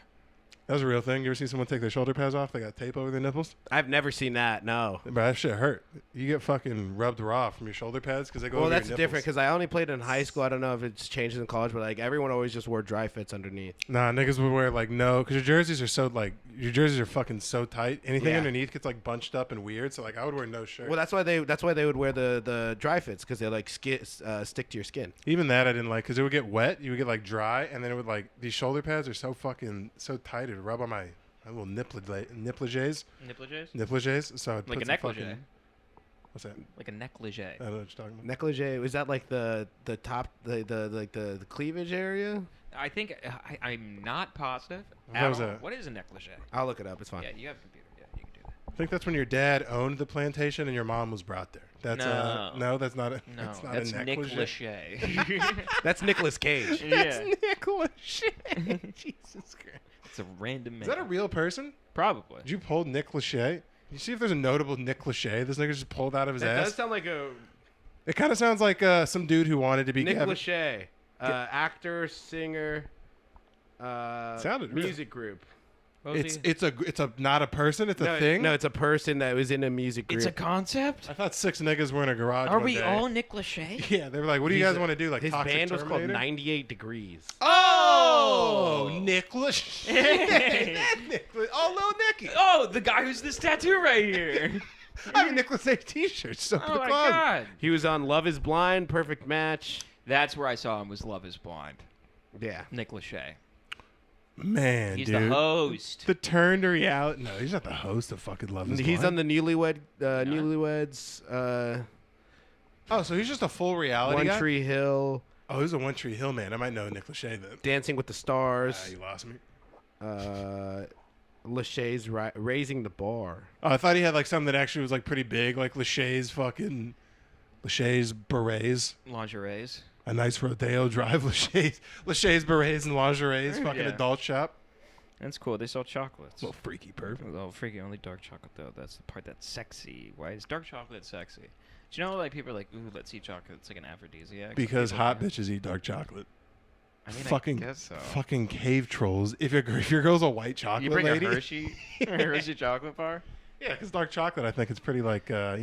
That was a real thing. You ever see someone take their shoulder pads off? They got tape over their nipples. I've never seen that. No. But that shit hurt. You get fucking rubbed raw from your shoulder pads because they go Well, over that's your different nipples. because I only played in high school. I don't know if it's changed in college, but like everyone always just wore dry fits underneath. Nah, niggas would wear like no, because your jerseys are so like your jerseys are fucking so tight. Anything Yeah. underneath gets like bunched up and weird. So like I would wear no shirt. Well, that's why they would wear the dry fits because they like stick to your skin. Even that I didn't like because it would get wet. You would get like dry, and then it would like these shoulder pads are so fucking so tight. It would rub on my A little nipplejays. Nipplejays? So it Like a puts negligee. What's that? Like a negligee. I don't know what you're talking about. Negligee, is that like the top, the cleavage area? I think I'm not positive. That was What is a negligee? I'll look it up. It's fine. Yeah, you have a computer. Yeah, you can do that. I think that's when your dad owned the plantation and your mom was brought there. That's No. no, that's not a. No, that's not that's a Nick negligee. Lachey. That's Nicolas Cage. Yeah. Nicholas Lachey. Jesus Christ. It's a random man. Is that a real person? Probably. Did you pull Nick Lachey? You see if there's a notable Nick Lachey. This nigga just pulled out of his That ass. does sound like a It kind of sounds like some dude who wanted to be Nick Kevin. Lachey, actor, singer, Sounded real. music group. What was he? It's a not a person. It's a thing. No, it's a person that was in a music group. It's a concept? I thought 6 niggas were in a garage. Are one we day. all Nick Lachey? Yeah, they were like, "What do you guys want to do?" Like his Toxic band was called Terminator? 98 Degrees. Oh, Nick Lachey. Oh, little Nicky. Oh, the guy who's this tattoo right here. I have a Nick Lachey T-shirt. Stuck in Oh the my closet. god. He was on Love Is Blind, Perfect Match. That's where I saw him was Love Is Blind. Yeah. Nick Lachey. Man, He's dude. the host. The turn to reality. No, he's not the host of fucking Love Is He's Blind. on the Newlyweds, Oh, so he's just a full reality One guy? Tree Hill, Oh, he's a One Tree Hill man. I might know Nick Lachey then. Dancing with the Stars, You lost me. Lachey's Raising the Bar. Oh, I thought he had like something that actually was like pretty big, like Lachey's berets. Lingeries. A nice Rodeo Drive, Lachey's berets and lingeries, fucking Yeah. adult shop. That's cool. They sell chocolates. Little freaky perv. Oh, freaky. Only dark chocolate, though. That's the part that's sexy. Why is dark chocolate sexy? Do you know, like, people are like, ooh, let's eat chocolate. It's like an aphrodisiac. Because People hot do. bitches eat dark chocolate. I mean, fucking I guess so. fucking cave trolls. If your girl's a white chocolate You bring lady, a Hershey, Hershey chocolate bar? yeah, because dark chocolate, I think it's pretty like I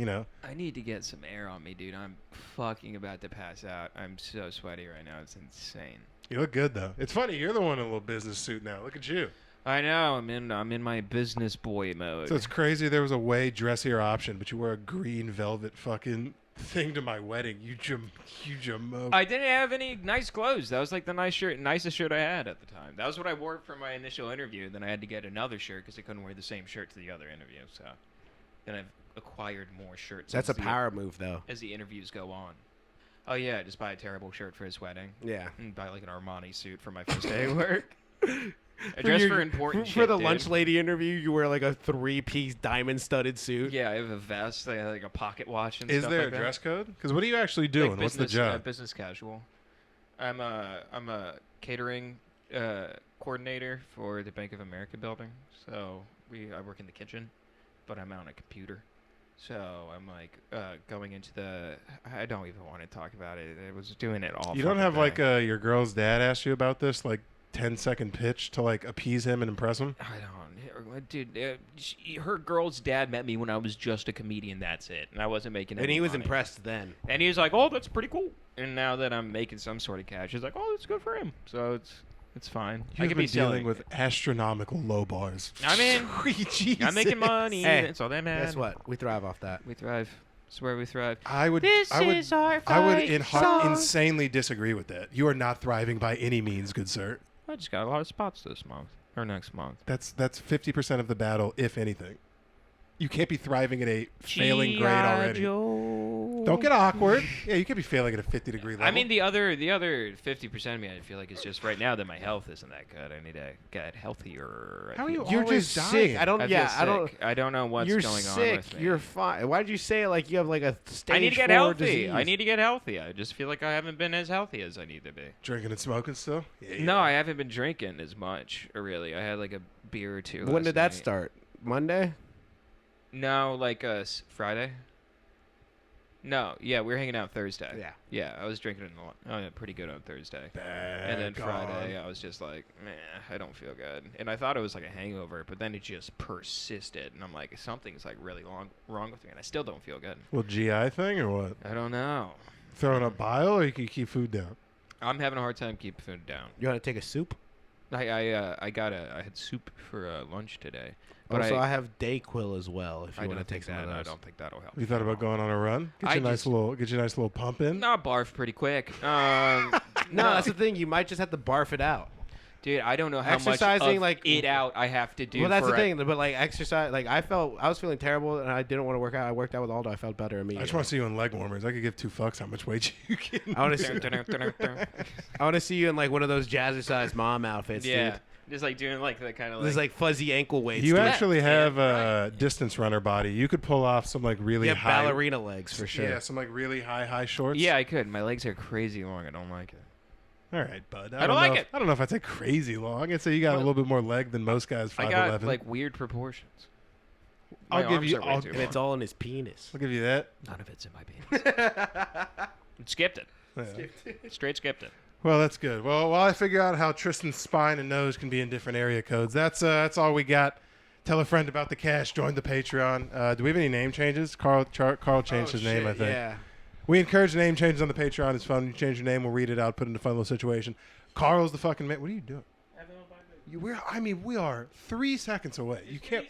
need to get some air on me, dude. I'm fucking about to pass out. I'm so sweaty right now. It's insane. You look good though. It's funny. You're the one in a little business suit now. Look at you. I know. I'm in my business boy mode. So it's crazy. There was a way dressier option, but you wore a green velvet fucking thing to my wedding. You jamoke. I didn't have any nice clothes. That was like the nicest shirt I had at the time. That was what I wore for my initial interview. Then I had to get another shirt because I couldn't wear the same shirt to the other interview. So then I've acquired more shirts. That's a as the- power move, though. as the interviews go on. Oh yeah, just buy a terrible shirt for his wedding. Yeah. And buy like an Armani suit for my first day at work. I dress for important For shit, the dude. lunch lady interview, you wear like a 3-piece diamond-studded suit. Yeah, I have a vest. I have like a pocket watch and Is stuff there like a that. dress code? Because what are you actually doing? Like What's the business, job? business casual. I'm a catering coordinator for the Bank of America building. So I work in the kitchen, but I'm on a computer. So I'm like going into the. I don't even want to talk about it. I was doing it all. You don't fucking have day. like your girl's dad asked you about this like 10-second pitch to like appease him and impress him? I don't, dude. Her girl's dad met me when I was just a comedian. That's it, and I wasn't making. And any he was money. impressed then. And he was like, "Oh, that's pretty cool." And now that I'm making some sort of cash, he's like, "Oh, that's good for him." So it's fine. I You've could been be dealing selling with astronomical low bars. I mean, Jesus. I'm making money. Hey, That's all that matters. Guess what? We thrive off that. We thrive. That's where we thrive. I would This I would is our I would fight song. insanely disagree with that. You are not thriving by any means, good sir. I just got a lot of spots this month or next month. That's 50% of the battle, if anything. You can't be thriving at a failing grade already. Don't get awkward. Yeah, you could be failing at a 50-degree level. I mean, the other 50% of me, I feel like it's just right now that my health isn't that good. I need to get healthier. How are you You're always just dying? sick. I don't. I feel Yeah, I don't. sick. I don't know what's You're going sick. on with me. You're fine. Why did you say it like you have like a stage I need to get 4 healthy. disease? I need to get healthy. I just feel like I haven't been as healthy as I need to be. Drinking and smoking still? Yeah, No, I haven't been drinking as much, really. I had like a beer or two. When last did that night. start? Monday. No, like Friday. No, yeah, we were hanging out Thursday. Yeah. Yeah, I was drinking pretty good on Thursday. Bad And then God. Friday, I was just like, meh, I don't feel good. And I thought it was like a hangover, but then it just persisted. And I'm like, something's like really wrong with me. And I still don't feel good. Well, GI thing or what? I don't know. Throwing up bile or you can keep food down? I'm having a hard time keeping food down. You want to take a soup? I had soup for lunch today. But Also, I have Dayquil as well. If you I want don't to take think some of that. I those. don't think that'll help. You thought about going on a run? Get I you a just- nice little pump in? No, barf pretty quick. No, that's the thing. You might just have to barf it out. Dude, I don't know how much Exercising, of like- it out I have to do. Well, that's for the thing. But like exercise, like I was feeling terrible and I didn't want to work out. I worked out with Aldo. I felt better I immediately. just want to see you in leg warmers. I could give 2 fucks how much weight you can. I want to see you in like one of those jazzercise mom outfits, yeah, dude. just like doing like that kind of There's like fuzzy ankle weights. You dude. actually have Yeah, a distance runner body. You could pull off some like really You have high ballerina legs for sure. Yeah, some like really high shorts. Yeah, I could. My legs are crazy long. I don't like it. All right, bud. I don't like know it. I don't know if I'd say crazy long. I'd say you got a Well, little bit more leg than most guys. 5'11". I got like weird proportions. I'll My give arms you- are way I'll- too And it's long. all in his penis. I'll give you that. None of it's in my penis. Skipped it. Yeah. Straight skipped it. Well, that's good. Well, while I figure out how Tristan's spine and nose can be in different area codes, that's all we got. Tell a friend about the cash. Join the Patreon. Do we have any name changes? Carl changed his name, I think. Yeah. We encourage name changes on the Patreon. It's fun. You change your name, we'll read it out, put it in a fun little situation. Carl's the fucking man. What are you doing? We are 3 seconds away. You can't.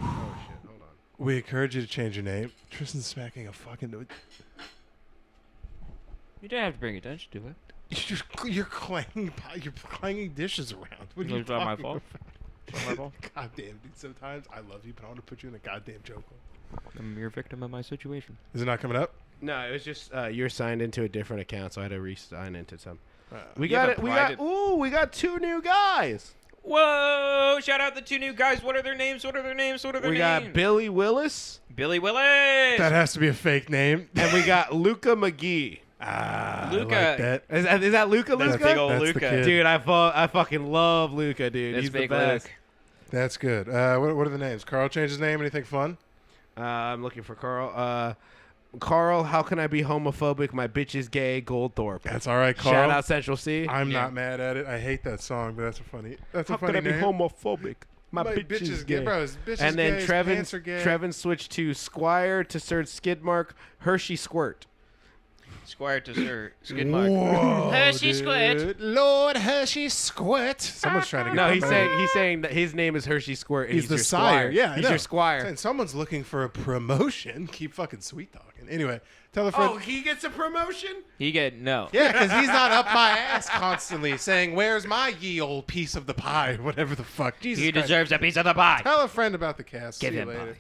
Oh shit! Hold on. We encourage you to change your name. Tristan's smacking a fucking. You don't have to bring attention to it. You're clanging dishes around. What are you It's not my talking fault. It's not my fault. about? Goddamn, dude. Sometimes I love you, but I want to put you in a goddamn chokehold. I'm a mere victim of my situation. Is it not coming up? No, it was just you're signed into a different account, so I had to re-sign into some. We You have got a it. private- We got 2 new guys. Whoa! Shout out the 2 new guys. What are their names? What are their names? What are their We names? got Billy Willis Billy Willis. That has to be a fake name. and we got Luca McGee. I Luca. like that. Is that Luca? That's Luca? big old That's the Luca. kid. Dude, I fucking love Luca, dude. That's He's big the best. Luke. That's good. What are the names? Carl changed his name. Anything fun? I'm looking for Carl. Carl, how can I be homophobic? My bitch is gay. Goldthorpe. That's all right, Carl. Shout out Central C. I'm Yeah. not mad at it. I hate that song, but that's a funny. That's how a funny can I be name. homophobic? My bitch is gay. bro. His bitch is And then gay, his pants are gay. Trevin switched to Squire to search Skidmark Hershey Squirt. Squire to Sir Skidmark. Whoa, Hershey dude. Squirt. Lord Hershey Squirt. Someone's trying to get No, my he's money. saying that his name is Hershey Squirt. And He's he's the your sire. Squire. Yeah, I he's know. your Squire. And someone's looking for a promotion. Keep fucking sweet talking. Anyway, tell a friend. Oh, he gets a promotion? He get no. Yeah, because he's not up my ass constantly saying, "Where's my ye old piece of the pie?" Whatever the fuck. Jesus He Christ. deserves a piece of the pie. Tell a friend about the cast. Give See you him later. pie.